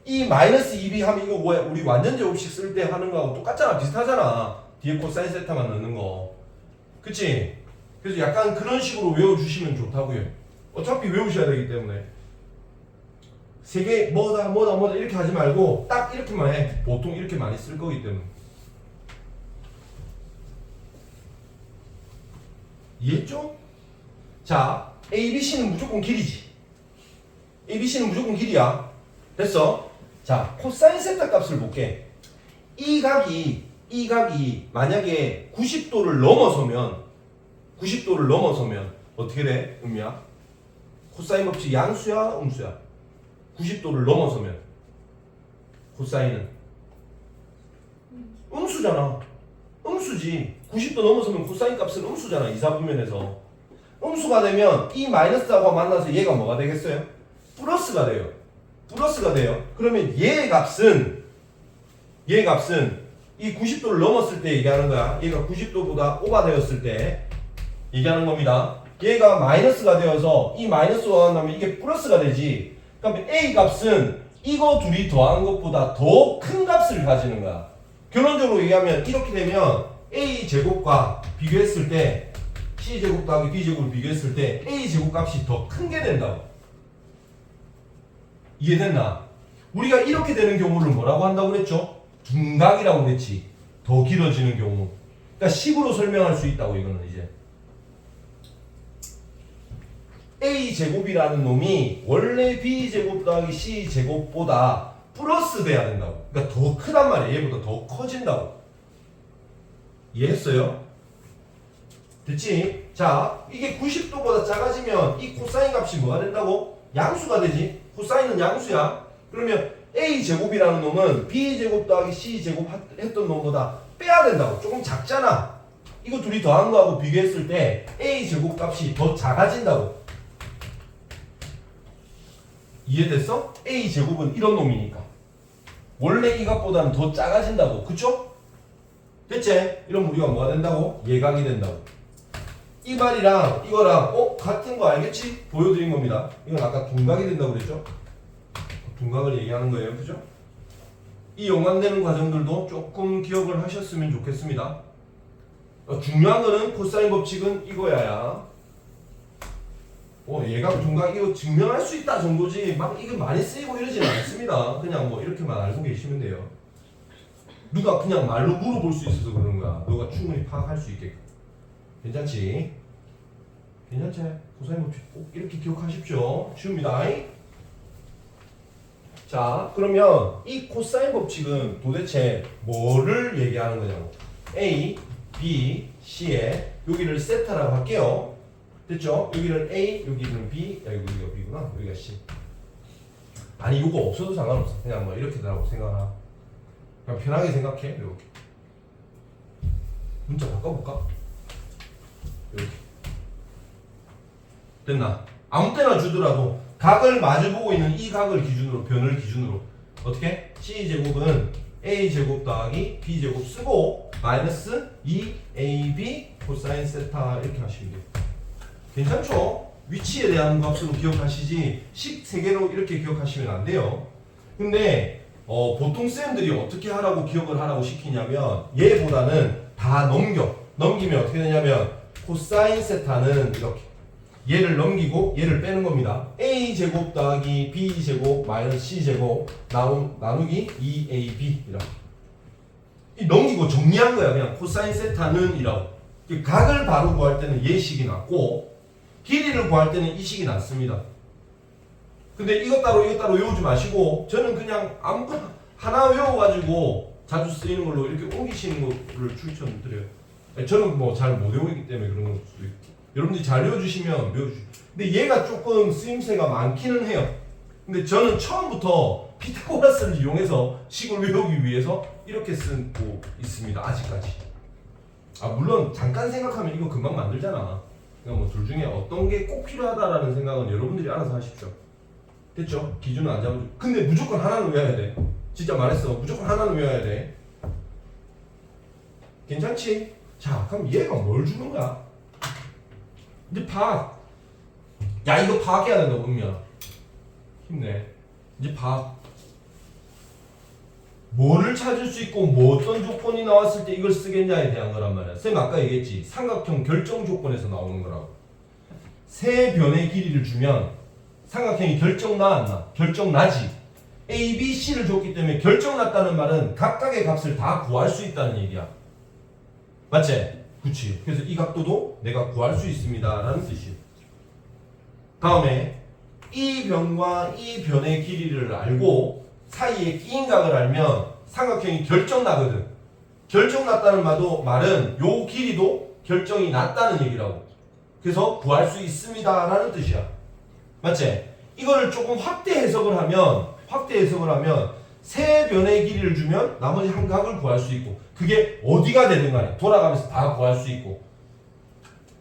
이 마이너스 2b 하면 이거 뭐야? 우리 완전 제곱식 쓸 때 하는 거하고 똑같잖아. 비슷하잖아. 뒤에 코사인 세타만 넣는 거. 그치? 그래서 약간 그런 식으로 외워주시면 좋다고요. 어차피 외우셔야 되기 때문에 3개 뭐다 이렇게 하지 말고 딱 이렇게만 해. 보통 이렇게 많이 쓸 거기 때문에. 이해했죠? 자, ABC는 무조건 길이지. ABC는 무조건 길이야. 됐어? 자, 코사인 세타 값을 볼게. 이 각이 만약에 90도를 넘어서면 어떻게 돼? 음이야? 코사인 법칙 양수야? 음수야? 90도를 넘어서면 코사인은 음수잖아. 음수지. 90도 넘어서면 코사인 값은 음수잖아. 이사분면에서. 음수가 되면 이 마이너스하고 만나서 얘가 뭐가 되겠어요? 플러스가 돼요. 그러면 얘의 값은 이 90도를 넘었을 때 얘기하는 거야. 얘가 90도보다 오버되었을 때 얘기하는 겁니다. 얘가 마이너스가 되어서 이 마이너스가 나면 이게 플러스가 되지. 그럼 A 값은 이거 둘이 더한 것보다 더 큰 값을 가지는 거야. 결론적으로 얘기하면 이렇게 되면 A 제곱과 비교했을 때 C 제곱 더하기 B 제곱을 비교했을 때 A 제곱 값이 더 큰 게 된다고. 이해됐나? 우리가 이렇게 되는 경우를 뭐라고 한다고 그랬죠? 둔각이라고 그랬지. 더 길어지는 경우. 그러니까 식으로 설명할 수 있다고 이거는 이제. A제곱이라는 놈이 원래 B제곱 더하기 C제곱보다 플러스 돼야 된다고. 그러니까 더 크단 말이야. 얘보다 더 커진다고. 이해했어요? 됐지? 자, 이게 90도보다 작아지면 이 코사인 값이 뭐가 된다고? 양수가 되지. 코사인은 양수야. 그러면 A제곱이라는 놈은 B제곱 더하기 C제곱 했던 놈보다 빼야 된다고. 조금 작잖아. 이거 둘이 더한 거하고 비교했을 때 A제곱 값이 더 작아진다고. 이해됐어? A제곱은 이런 놈이니까 원래 이 값보다는 더 작아진다고. 그쵸? 됐지? 이러면 우리가 뭐가 된다고? 예각이 된다고. 이 말이랑 이거랑 같은 거 알겠지? 보여드린 겁니다. 이건 아까 둔각이 된다고 그랬죠? 둔각을 얘기하는 거예요. 그죠? 이 연관되는 과정들도 조금 기억을 하셨으면 좋겠습니다. 중요한 거는 코사인 법칙은 이거야. 예각, 둔각 이거 증명할 수 있다 정도지 막 이게 많이 쓰이고 이러지는 않습니다. 그냥 뭐 이렇게만 알고 계시면 돼요. 누가 그냥 말로 물어볼 수 있어서 그러는 거야. 너가 충분히 파악할 수 있게끔. 괜찮지? 괜찮지? 코사인 법칙 꼭 이렇게 기억하십시오. 쉬웁니다. 자, 그러면 이 코사인 법칙은 도대체 뭐를 얘기하는 거냐고. A, B, C에 여기를 세타라고 할게요. 됐죠? 여기는 A, 여기는 B, 여기가 B구나. 여기가 C. 아니, 이거 없어도 상관없어. 그냥 뭐 이렇게 되라고 생각하라. 그냥 편하게 생각해. 이렇게 문자 바꿔볼까? 이렇게 됐나? 아무 때나 주더라도 각을 마주보고 있는 이 각을 기준으로 변을 기준으로 어떻게? C제곱은 A제곱 더하기 B제곱 쓰고 마이너스 2AB 코사인 세타 이렇게 하시면 돼요. 괜찮죠? 위치에 대한 값으로 기억하시지 식 3개로 이렇게 기억하시면 안 돼요. 근데 보통 쌤들이 어떻게 하라고 기억을 하라고 시키냐면 얘보다는 다 넘기면 어떻게 되냐면 코사인 세타는 이렇게 얘를 넘기고 얘를 빼는 겁니다. A제곱 더하기 B제곱 마이너스 C제곱 나누기 2AB 이라고 이 넘기고 정리한 거야. 그냥 코사인 세타는 이라고. 각을 바로 구할 때는 얘식이 낫고 길이를 구할 때는 이 식이 낫습니다. 근데 이것 따로 외우지 마시고 저는 그냥 아무거나 하나 외워가지고 자주 쓰이는 걸로 이렇게 옮기시는 거를 추천드려요. 저는 뭐 잘 못 외우기 때문에 그런 걸 수도 있고 여러분들이 잘 외워주시면 근데 얘가 조금 쓰임새가 많기는 해요. 근데 저는 처음부터 피타고라스를 이용해서 식을 외우기 위해서 이렇게 쓰고 있습니다. 아직까지. 물론 잠깐 생각하면 이거 금방 만들잖아. 그러니까 뭐 둘 중에 어떤 게 꼭 필요하다라는 생각은 여러분들이 알아서 하십시오. 됐죠? 기준은 안 잡아줘. 근데 무조건 하나는 외워야 돼. 진짜 말했어. 무조건 하나는 외워야 돼. 괜찮지? 자, 그럼 얘가 뭘 주는 거야? 이제 파악. 야, 이거 파악해야 된다, 은미야. 힘내. 이제 파악. 뭐를 찾을 수 있고 뭐 어떤 조건이 나왔을 때 이걸 쓰겠냐에 대한 거란 말이야. 쌤 아까 얘기했지. 삼각형 결정 조건에서 나오는 거라고. 세 변의 길이를 주면 삼각형이 결정 나 안 나? 결정 나지. A, B, C를 줬기 때문에 결정 났다는 말은 각각의 값을 다 구할 수 있다는 얘기야. 맞지? 그치. 그래서 이 각도도 내가 구할 수 있습니다 라는 뜻이에요. 다음에 이 변과 이 변의 길이를 알고 사이에 끼인 각을 알면 삼각형이 결정 나거든. 결정 났다는 말은 요 길이도 결정이 났다는 얘기라고. 그래서 구할 수 있습니다 라는 뜻이야. 맞지? 이거를 조금 확대 해석을 하면 세 변의 길이를 주면 나머지 한 각을 구할 수 있고 그게 어디가 되든 간에 돌아가면서 다 구할 수 있고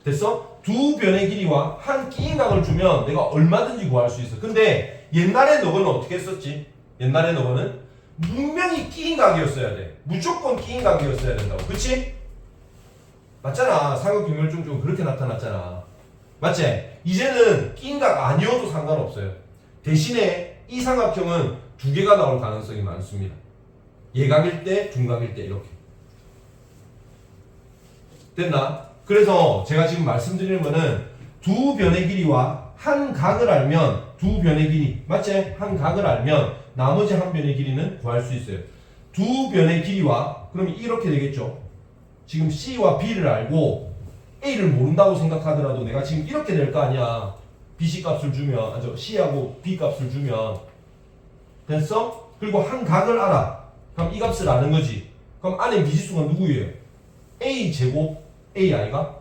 됐어? 두 변의 길이와 한 끼인 각을 주면 내가 얼마든지 구할 수 있어. 근데 옛날에 너는 어떻게 했었지? 옛날에 너는 분명히 끼인 각이었어야 돼. 무조건 끼인 각이었어야 된다고. 그치? 맞잖아. 삼각형결정적으로 그렇게 나타났잖아. 맞지? 이제는 끼인 각 아니어도 상관없어요. 대신에 이 삼각형은 두 개가 나올 가능성이 많습니다. 예각일 때, 둔각일 때 이렇게. 됐나? 그래서 제가 지금 말씀드리는 거는 두 변의 길이와 한 각을 알면 두 변의 길이 맞지? 한 각을 알면 나머지 한 변의 길이는 구할 수 있어요. 두 변의 길이와 그럼 이렇게 되겠죠. 지금 C와 B를 알고 A를 모른다고 생각하더라도 내가 지금 이렇게 될 거 아니야. BC 값을 주면 C하고 B 값을 주면 됐어? 그리고 한 각을 알아. 그럼 이 값을 아는 거지. 그럼 안에 미지수가 누구예요? A 제곱 A 아이가?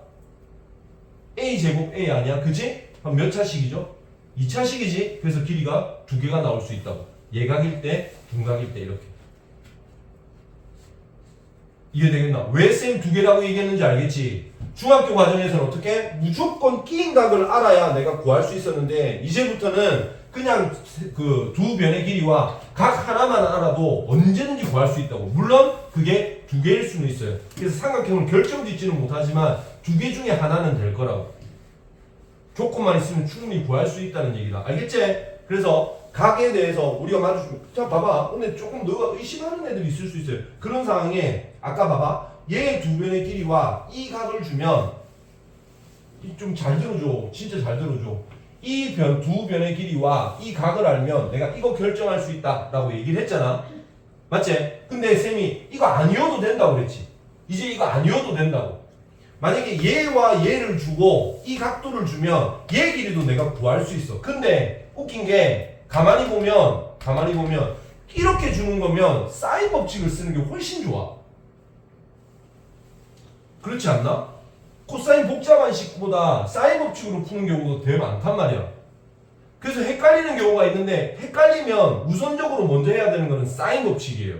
A 제곱 A 아니야? 그치? 그럼 몇 차식이죠? 2차식이지. 그래서 길이가 두 개가 나올 수 있다고. 예각일 때, 둔각일 때 이렇게. 이해되겠나? 왜 쌤 두 개라고 얘기했는지 알겠지? 중학교 과정에서는 어떻게? 무조건 끼인 각을 알아야 내가 구할 수 있었는데 이제부터는 그냥 그 두 변의 길이와 각 하나만 알아도 언제든지 구할 수 있다고. 물론 그게 두 개일 수는 있어요. 그래서 삼각형을 결정짓지는 못하지만 두 개 중에 하나는 될 거라고. 조건만 있으면 충분히 구할 수 있다는 얘기다. 알겠지? 그래서 각에 대해서 우리가 마주치면 자 봐봐. 근데 조금 너가 의심하는 애들이 있을 수 있어요. 그런 상황에 아까 봐봐. 얘 두 변의 길이와 이 각을 주면 좀 잘 들어줘. 진짜 잘 들어줘. 이 두 변의 길이와 이 각을 알면 내가 이거 결정할 수 있다 라고 얘기를 했잖아. 맞지? 근데 쌤이 이거 아니어도 된다고 그랬지. 이제 이거 아니어도 된다고. 만약에 얘와 얘를 주고 이 각도를 주면 얘 길이도 내가 구할 수 있어. 근데 웃긴 게 가만히 보면 이렇게 주는 거면 사인 법칙을 쓰는 게 훨씬 좋아. 그렇지 않나? 코사인 복잡한 식보다 사인 법칙으로 푸는 경우가 되게 많단 말이야. 그래서 헷갈리는 경우가 있는데 헷갈리면 우선적으로 먼저 해야 되는 거는 사인 법칙이에요.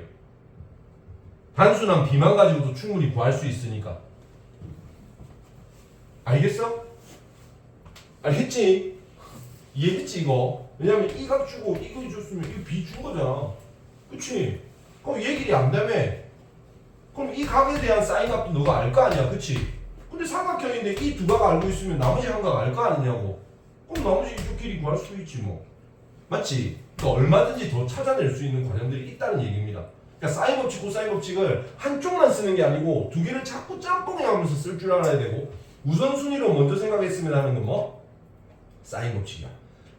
단순한 b만 가지고도 충분히 구할 수 있으니까. 알겠어? 알겠지? 이해했지 이거? 왜냐면 이 값 주고 이거 줬으면 이거 b 준 거잖아. 그치? 그럼 얘기이 안 되면 그럼 이 각에 대한 사인 값도 너가 알 거 아니야. 그치? 근데 삼각형인데 이 두 각 알고 있으면 나머지 한 각 알 거 아니냐고. 그럼 나머지 이쪽끼리 구할 수도 있지 뭐. 맞지? 그러니까 얼마든지 더 찾아낼 수 있는 과정들이 있다는 얘기입니다. 그러니까 사인 법칙, 코사인 법칙을 한쪽만 쓰는 게 아니고 두 개를 자꾸 짬뽕해 하면서 쓸 줄 알아야 되고 우선순위로 먼저 생각했으면 하는 건 뭐? 사인 법칙이야.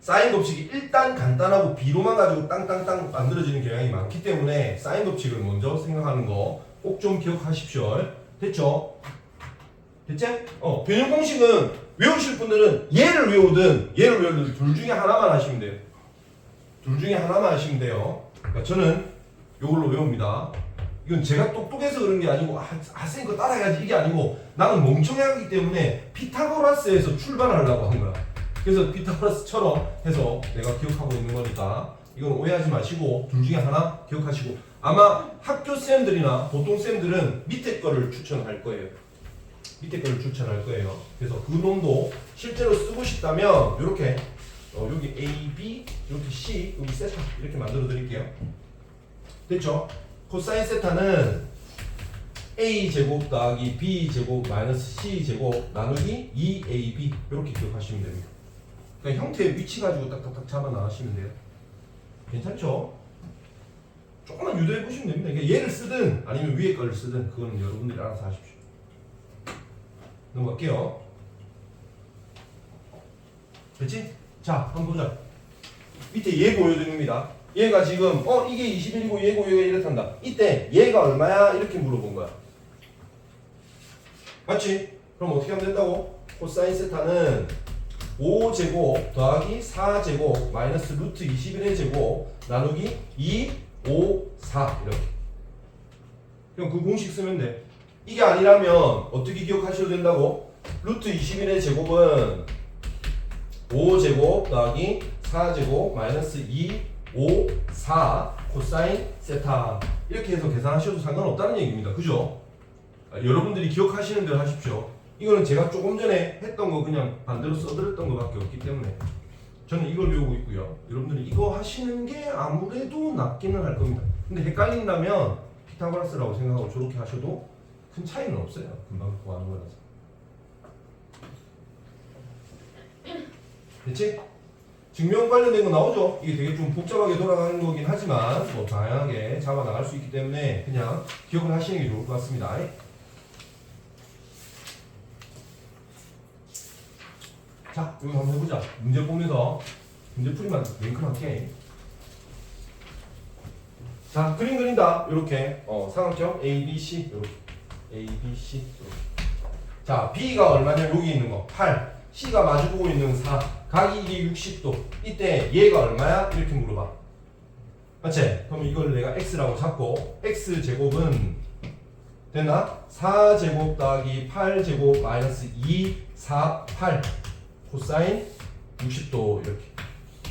사인 법칙이 일단 간단하고 b로만 가지고 땅땅땅 만들어지는 경향이 많기 때문에 사인 법칙을 먼저 생각하는 거 꼭 좀 기억하십시오. 됐죠? 됐지? 변형 공식은 외우실 분들은 얘를 외우든 둘 중에 하나만 하시면 돼요. 둘 중에 하나만 하시면 돼요. 그러니까 저는 이걸로 외웁니다. 이건 제가 똑똑해서 그런 게 아니고 선생님 거 따라해야지 이게 아니고 나는 멍청하기 때문에 피타고라스에서 출발하려고 한 거야. 그래서 피타고라스처럼 해서 내가 기억하고 있는 거니까 이건 오해하지 마시고 둘 중에 하나 기억하시고 아마 학교 쌤들이나 보통 쌤들은 밑에 거를 추천할 거예요. 밑에 거를 추천할 거예요. 그래서 그 놈도 실제로 쓰고 싶다면 이렇게 여기 A, B, 이렇게 C, 여기 세타 이렇게 만들어 드릴게요. 됐죠? 코사인 세타는 A 제곱 더하기 B 제곱 마이너스 C 제곱 나누기 2AB 이렇게 기억하시면 됩니다. 그러니까 형태의 위치 가지고 딱딱딱 잡아 나가시면 돼요. 괜찮죠? 조금만 유도해 보시면 됩니다. 그러니까 얘를 쓰든 아니면 위에 거를 쓰든 그거는 여러분들이 알아서 하십시오. 넘어갈게요. 됐지? 자, 한번 보자. 밑에 얘 보여드립니다. 얘가 지금 이게 21이고 얘고 얘가 이렇단다. 이때 얘가 얼마야? 이렇게 물어본 거야. 맞지? 그럼 어떻게 하면 된다고? 코사인 세타는 5제곱 더하기 4제곱 마이너스 루트 21의 제곱 나누기 2, 5, 4 이렇게. 그럼 그 공식 쓰면 돼. 이게 아니라면 어떻게 기억하셔도 된다고? 루트 21의 제곱은 5제곱 더하기 4제곱 마이너스 2, 5, 4 코사인 세타 이렇게 해서 계산하셔도 상관없다는 얘기입니다. 그죠? 여러분들이 기억하시는 대로 하십시오. 이거는 제가 조금 전에 했던 거 그냥 반대로 써드렸던 것밖에 없기 때문에 저는 이걸 외우고 있고요. 여러분들이 이거 하시는 게 아무래도 낫기는 할 겁니다. 근데 헷갈린다면 피타고라스라고 생각하고 저렇게 하셔도 큰 차이는 없어요. 금방 구하는 거라서. 됐지? 증명 관련된 거 나오죠? 이게 되게 좀 복잡하게 돌아가는 거긴 하지만 뭐 다양하게 잡아 나갈 수 있기 때문에 그냥 기억을 하시는 게 좋을 것 같습니다. 자, 여기 한번 해보자. 문제 보면서 문제 풀이만 윙크할게. 자, 그림 그린다. 이렇게 삼각형 A, B, C 이렇게 A, B, C 이렇게. 자, B가 얼마냐? 여기 있는 거 8. C가 마주보고 있는 4. 각이 이게 60도. 이때 얘가 얼마야? 이렇게 물어봐. 맞지? 그럼 이걸 내가 X라고 잡고 X 제곱은 됐나? 4제곱 더하기 8제곱 마이너스 2, 4, 8 코사인 60도 이렇게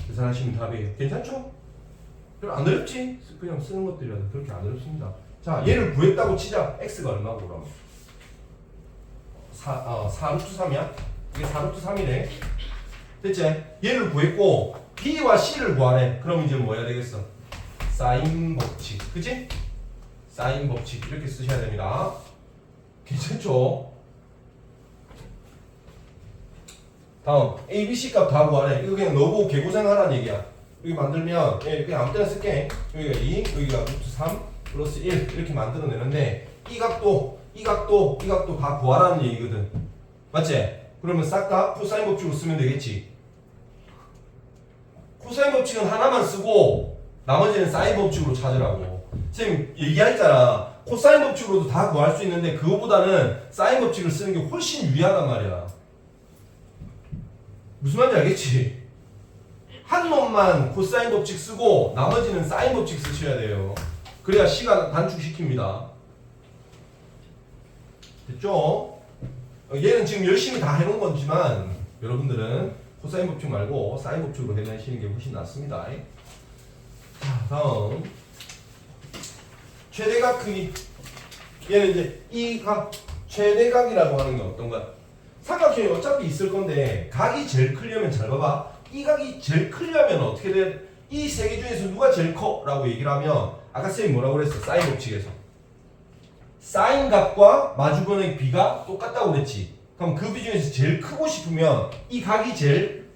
계산하시면 답이에요. 괜찮죠? 별로 안 어렵지? 그냥 쓰는 것들이라서 그렇게 안 어렵습니다. 자, 얘를 구했다고 치자. X가 얼마고 그러면? 4루트 3이야? 이게 4루트 3이래. 됐지? 얘를 구했고 B와 C를 구하래. 그럼 이제 뭐 해야 되겠어? 사인 법칙. 그치? 사인 법칙 이렇게 쓰셔야 됩니다. 괜찮죠? 다음 A, B, C 값 다 구하래. 이거 그냥 넣어보고 개고생하라는 얘기야. 여기 만들면 그냥 아무 때나 쓸게. 여기가 2, 여기가 루트 3 플러스 1 이렇게 만들어내는데 이 각도 다 구하라는 얘기거든. 맞지? 그러면 싹 다 코사인 법칙으로 쓰면 되겠지. 코사인 법칙은 하나만 쓰고 나머지는 사인 법칙으로 찾으라고. 선생님 얘기했잖아. 코사인 법칙으로도 다 구할 수 있는데 그거보다는 사인 법칙을 쓰는 게 훨씬 유리하단 말이야. 무슨 말인지 알겠지? 한 놈만 코사인 법칙 쓰고 나머지는 사인 법칙 쓰셔야 돼요. 그래야 시간 단축시킵니다. 됐죠? 얘는 지금 열심히 다 해놓은 거지만 여러분들은 코사인 법칙 말고 사인 법칙으로 해내시는 게 훨씬 낫습니다. 자, 다음 최대각 크기. 얘는 이제 이 각 최대각이라고 하는 게 어떤 거야? 삼각형이 어차피 있을 건데 각이 제일 크려면 잘 봐봐. 이 각이 제일 크려면 어떻게 돼? 이 세 개 중에서 누가 제일 커? 라고 얘기를 하면 아까 선생님이 뭐라고 그랬어? 사인 법칙에서 사인 값과 마주보는 비가 똑같다고 그랬지. 그럼 그 비 중에서 제일 크고 싶으면 이 각이 제일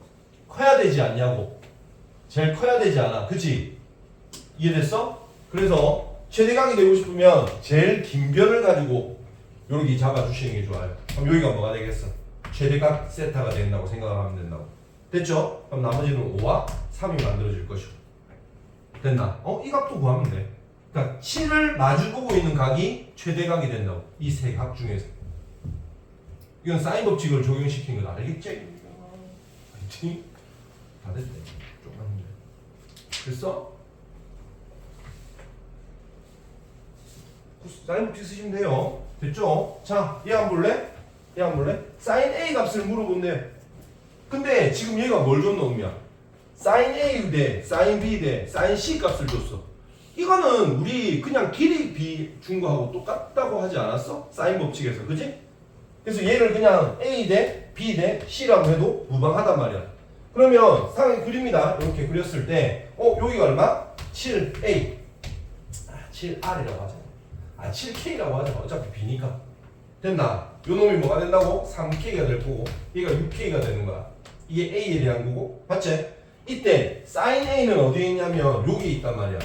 커야 되지 않냐고. 제일 커야 되지 않아. 그치? 이해됐어? 그래서 최대각이 되고 싶으면 제일 긴 변을 가지고 여기 잡아주시는 게 좋아요. 그럼 여기가 뭐가 되겠어? 최대각 세타가 된다고 생각을 하면 된다고. 됐죠? 그럼 나머지는 5와 3이 만들어질 것이고. 됐나? 이 각도 구하면 돼. 그러니까 7을 마주보고 있는 각이 최대각이 된다고. 이 세 각 중에서. 이건 사인 법칙을 적용시킨 거다. 알겠지? 알겠지? 다 됐대. 조금만 하면 돼. 됐어? 사인 법칙 쓰시면 돼요. 됐죠? 자, 얘 한번 볼래? 얘 한번 볼래? 사인 A 값을 물어본대요. 근데 지금 얘가 뭘 줬노, 음이야? 사인 A 대 사인 B 대 사인 C 값을 줬어. 이거는 우리 그냥 길이 B 준 거하고 똑같다고 하지 않았어? 사인 법칙에서. 그지? 그래서 얘를 그냥 A 대 B 대 C라고 해도 무방하단 말이야. 그러면 상의 그림이다. 이렇게 그렸을 때 여기가 얼마? 7A 7R이라고 하자. 7K라고 하자. 어차피 B니까. 됐나? 요 놈이 뭐가 된다고? 3K가 될 거고 얘가 6K가 되는 거야. 이게 A에 대한 거고. 맞지? 이때 sin A는 어디에 있냐면 여기 있단 말이야.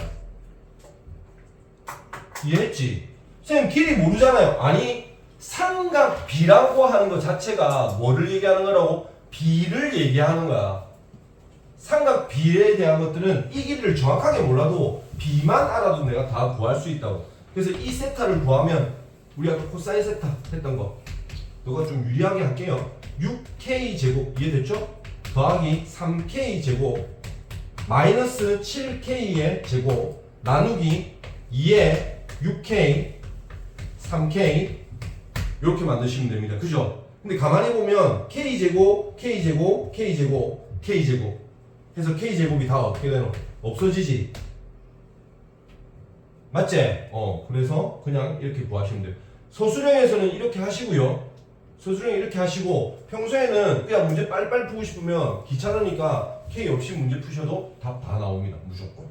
이해했지? 선생님 길이 모르잖아요. 아니 삼각 B라고 하는 것 자체가 뭐를 얘기하는 거라고? B를 얘기하는 거야. 삼각 B에 대한 것들은 이 길이를 정확하게 몰라도 B만 알아도 내가 다 구할 수 있다고. 그래서 이 세타를 구하면 우리 아까 코사인 세타 했던 거 너가 좀 유리하게 할게요. 6K 제곱 이해됐죠? 더하기 3K 제곱 마이너스 7K의 제곱 나누기 2의 6K 3K 이렇게 만드시면 됩니다. 그죠? 근데 가만히 보면 K제곱 K제곱 K제곱 K제곱 해서 K제곱이 다 어떻게 되노? 없어지지? 맞지? 그래서 그냥 이렇게 구하시면 돼요. 소수령에서는 이렇게 하시고요. 소수령 이렇게 하시고 평소에는 그냥 문제 빨리빨리 푸고 싶으면 귀찮으니까 K 없이 문제 푸셔도 답 다 나옵니다. 무조건.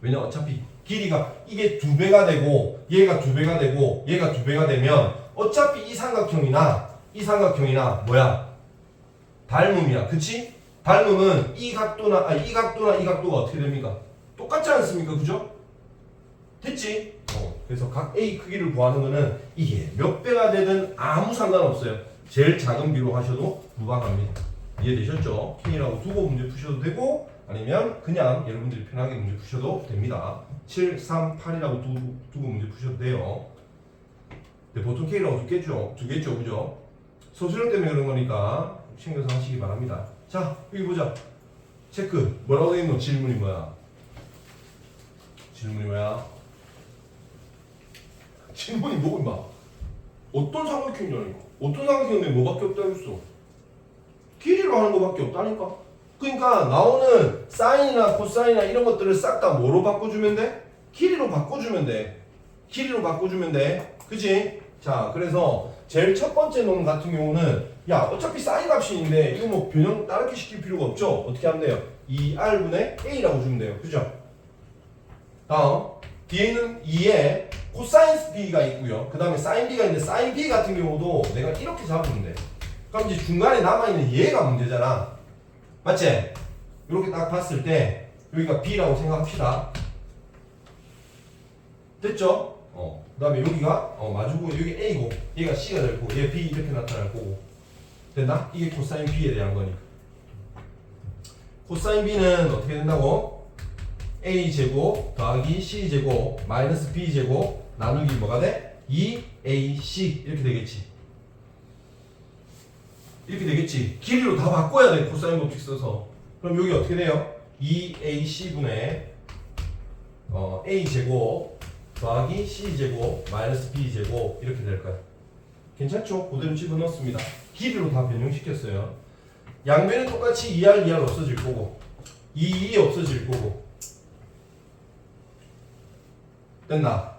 왜냐 어차피 길이가 이게 2배가 되고 얘가 2배가 되고 얘가 2배가 되면 어차피 이 삼각형이나 뭐야? 닮음이야. 그치? 닮음은 이 각도나 이 각도가 어떻게 됩니까? 똑같지 않습니까? 그죠? 됐지? 그래서 각 A 크기를 구하는 거는 이게 몇 배가 되든 아무 상관없어요. 제일 작은 비로 하셔도 무방합니다. 이해되셨죠? K라고 두고 문제 푸셔도 되고 아니면 그냥 여러분들이 편하게 문제 푸셔도 됩니다. 7, 3, 8이라고 두고 문제 푸셔도 돼요. 근데 보통 K라고 두겠죠, 그죠? 소수령 때문에 그런 거니까 신경 써 하시기 바랍니다. 자, 여기 보자. 체크. 뭐라고 되어 있노? 질문이 뭐야? 질문이 뭐고 임마? 어떤 삼각형이냐니까. 어떤 삼각형인데 뭐밖에 없다고 했어? 길이로 하는 거밖에 없다니까. 그러니까 나오는 사인이나 코사인이나 이런 것들을 싹 다 뭐로 바꿔주면 돼? 길이로 바꿔주면 돼. 그치? 자, 그래서 제일 첫 번째 놈 같은 경우는 야 어차피 사인 값인데 이거 뭐 변형 다르게 시킬 필요가 없죠? 어떻게 하면 돼요? 2R분의 A라고 주면 돼요. 그죠? 다음 뒤에는 2에 코사인 B가 있고요. 그 다음에 사인 B가 있는데 사인 B 같은 경우도 내가 이렇게 잡으면 돼. 그럼 이제 중간에 남아있는 얘가 문제잖아. 맞지? 이렇게 딱 봤을 때 여기가 B라고 생각합시다. 됐죠? 그 다음에 여기가 마주보고 여기 A고 얘가 C가 될 거고 얘 B 이렇게 나타날 거고 됐나? 이게 코사인 B에 대한 거니까. 코사인 B는 어떻게 된다고? A제곱 더하기 C제곱 마이너스 B제곱 나누기 뭐가 돼? 2AC 이렇게 되겠지. 길이로 다 바꿔야 돼. 코사인 법칙 써서. 그럼 여기 어떻게 돼요? 2AC분의 A제곱 더하기 C제곱 마이너스 B제곱 이렇게 될 거야. 괜찮죠? 그대로 집어넣습니다. 길이로 다 변형시켰어요. 양변은 똑같이 2R 없어질 거고 2 없어질 거고 됐나?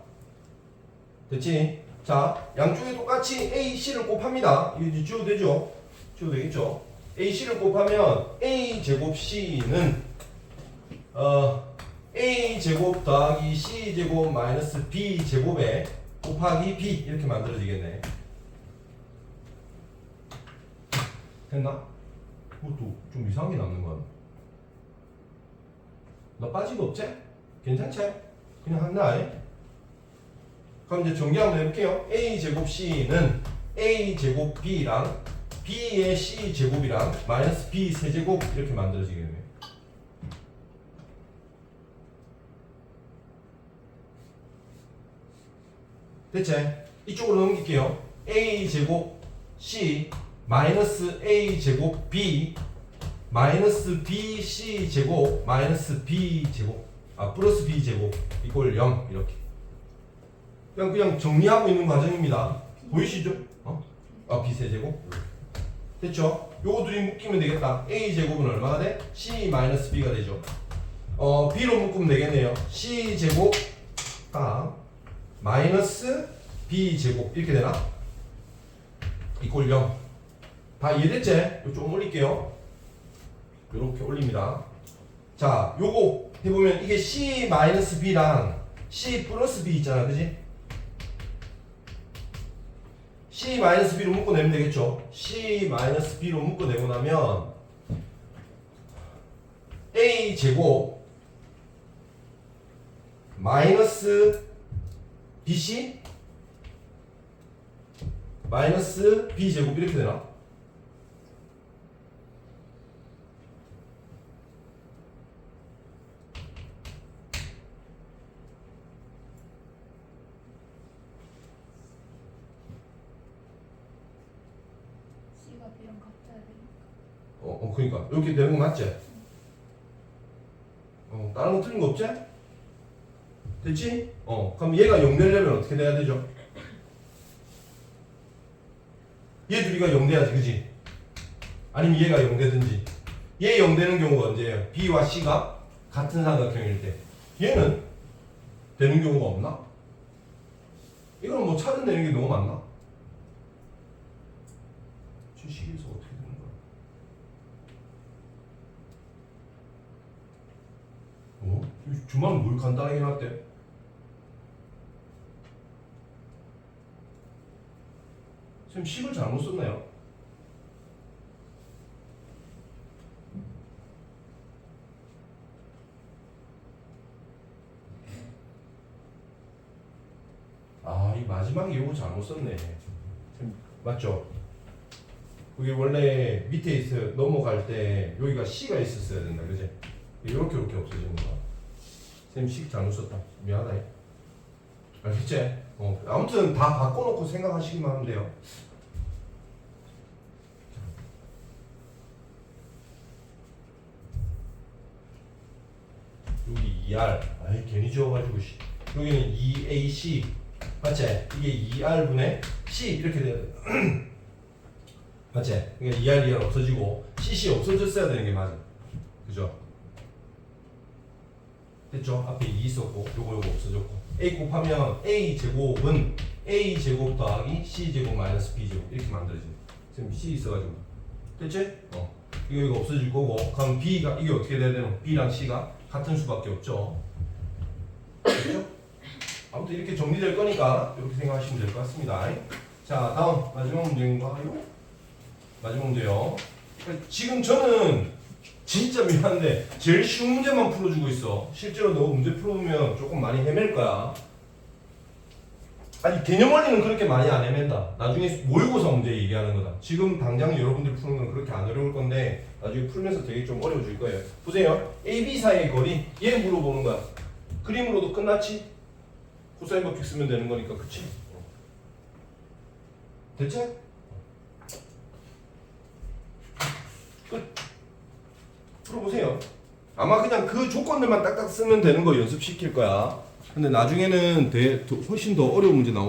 됐지? 자, 양쪽에 똑같이 A, C를 곱합니다. 이거 이제 지워도 되죠? 지워도 되겠죠? A, C를 곱하면 A 제곱 C는 A 제곱 더하기 C 제곱 마이너스 B 제곱에 곱하기 B 이렇게 만들어지겠네. 됐나? 그것도 좀 이상하게 남는 건. 나 빠진 거 없지? 괜찮지? 그냥 한다. 그럼 이제 정리 한번 해볼게요. A 제곱 C는 A 제곱 B랑 B의 C 제곱이랑 마이너스 B 세제곱 이렇게 만들어지겠네. 됐지? 이쪽으로 넘길게요. A 제곱 C 마이너스 A 제곱 B 마이너스 B C 제곱 마이너스 B 제곱 플러스 B 제곱 이꼴 0 이렇게 그냥 정리하고 있는 과정입니다. 보이시죠? B 세제곱 됐죠? 요거 둘이 묶이면 되겠다. A 제곱은 얼마가 돼? C 마이너스 B가 되죠. B로 묶으면 되겠네요. C 제곱 딱 마이너스 B 제곱 이렇게 되나? 이꼴 0. 다 이해됐지? 요 좀 올릴게요. 요렇게 올립니다. 자, 요거 해보면 이게 C 마이너스 B랑 C 플러스 B 있잖아, 그지? C 마이너스 B로 묶어내면 되겠죠? C 마이너스 B로 묶어내고 나면 A 제곱 마이너스 BC 마이너스 B 제곱 이렇게 되나? C가 B랑 같아야 되니까. 그러니까 이렇게 되는 거 맞지? 다른 거 틀린 거 없지? 됐지? 그럼 얘가 0 되려면 어떻게 돼야 되죠? 얘 둘이가 0 돼야지, 그지? 아니면 얘가 0 되든지. 얘 0 되는 경우가 언제예요? B와 C가 같은 삼각형일 때. 얘는 되는 경우가 없나? 이거는 뭐 찾아내는 게 너무 많나? 식에서 어떻게 되는 거야? 주말은 뭘 간단하게 해놨대? 선생님 식을 잘못 썼나요? 이 마지막에 이거 잘못 썼네. 맞죠? 그게 원래 밑에 있어 넘어갈 때 여기가 C가 있었어야 된다, 그지? 이렇게 없어지는 거야. 쌤 식 잘못 썼다. 미안하다. 알겠지? 아무튼 다 바꿔놓고 생각하시기만 하면 돼요. 여기 2R. 괜히 지워가지고 여기는 2AC. 맞지? 이게 2R분의 C 이렇게 돼야 돼. 맞지? 그러니까 2R 없어지고 CC 없어졌어야 되는 게 맞아. 그죠? 됐죠? 앞에 2 있었고 요거 없어졌고 A 곱하면 A 제곱은 A 제곱 더하기 C 제곱 마이너스 B 제곱 이렇게 만들어지네. 지금 C 있어가지고 됐지? 이거 없어질 거고 그럼 B가 이게 어떻게 돼야 되노? B랑 C가 같은 수밖에 없죠. 됐죠? 아무튼 이렇게 정리될 거니까 이렇게 생각하시면 될 것 같습니다. 자, 다음 마지막 문제인가요? 마지막 문제요. 지금 저는 진짜 미안한데 제일 쉬운 문제만 풀어주고 있어. 실제로 너 문제 풀어보면 조금 많이 헤맬 거야. 아니 개념 원리는 그렇게 많이 안 헤맨다. 나중에 모의고사 문제 얘기하는 거다. 지금 당장 여러분들 푸는 건 그렇게 안 어려울 건데 나중에 풀면서 되게 좀 어려워질 거예요. 보세요. A, B 사이의 거리 얘 물어보는 거야. 그림으로도 끝났지? 코사인 법칙 쓰면 되는 거니까 그치? 됐지? 끝. 풀어보세요. 아마 그냥 그 조건들만 딱딱 쓰면 되는 거 연습시킬 거야. 근데 나중에는 훨씬 더 어려운 문제 나오니까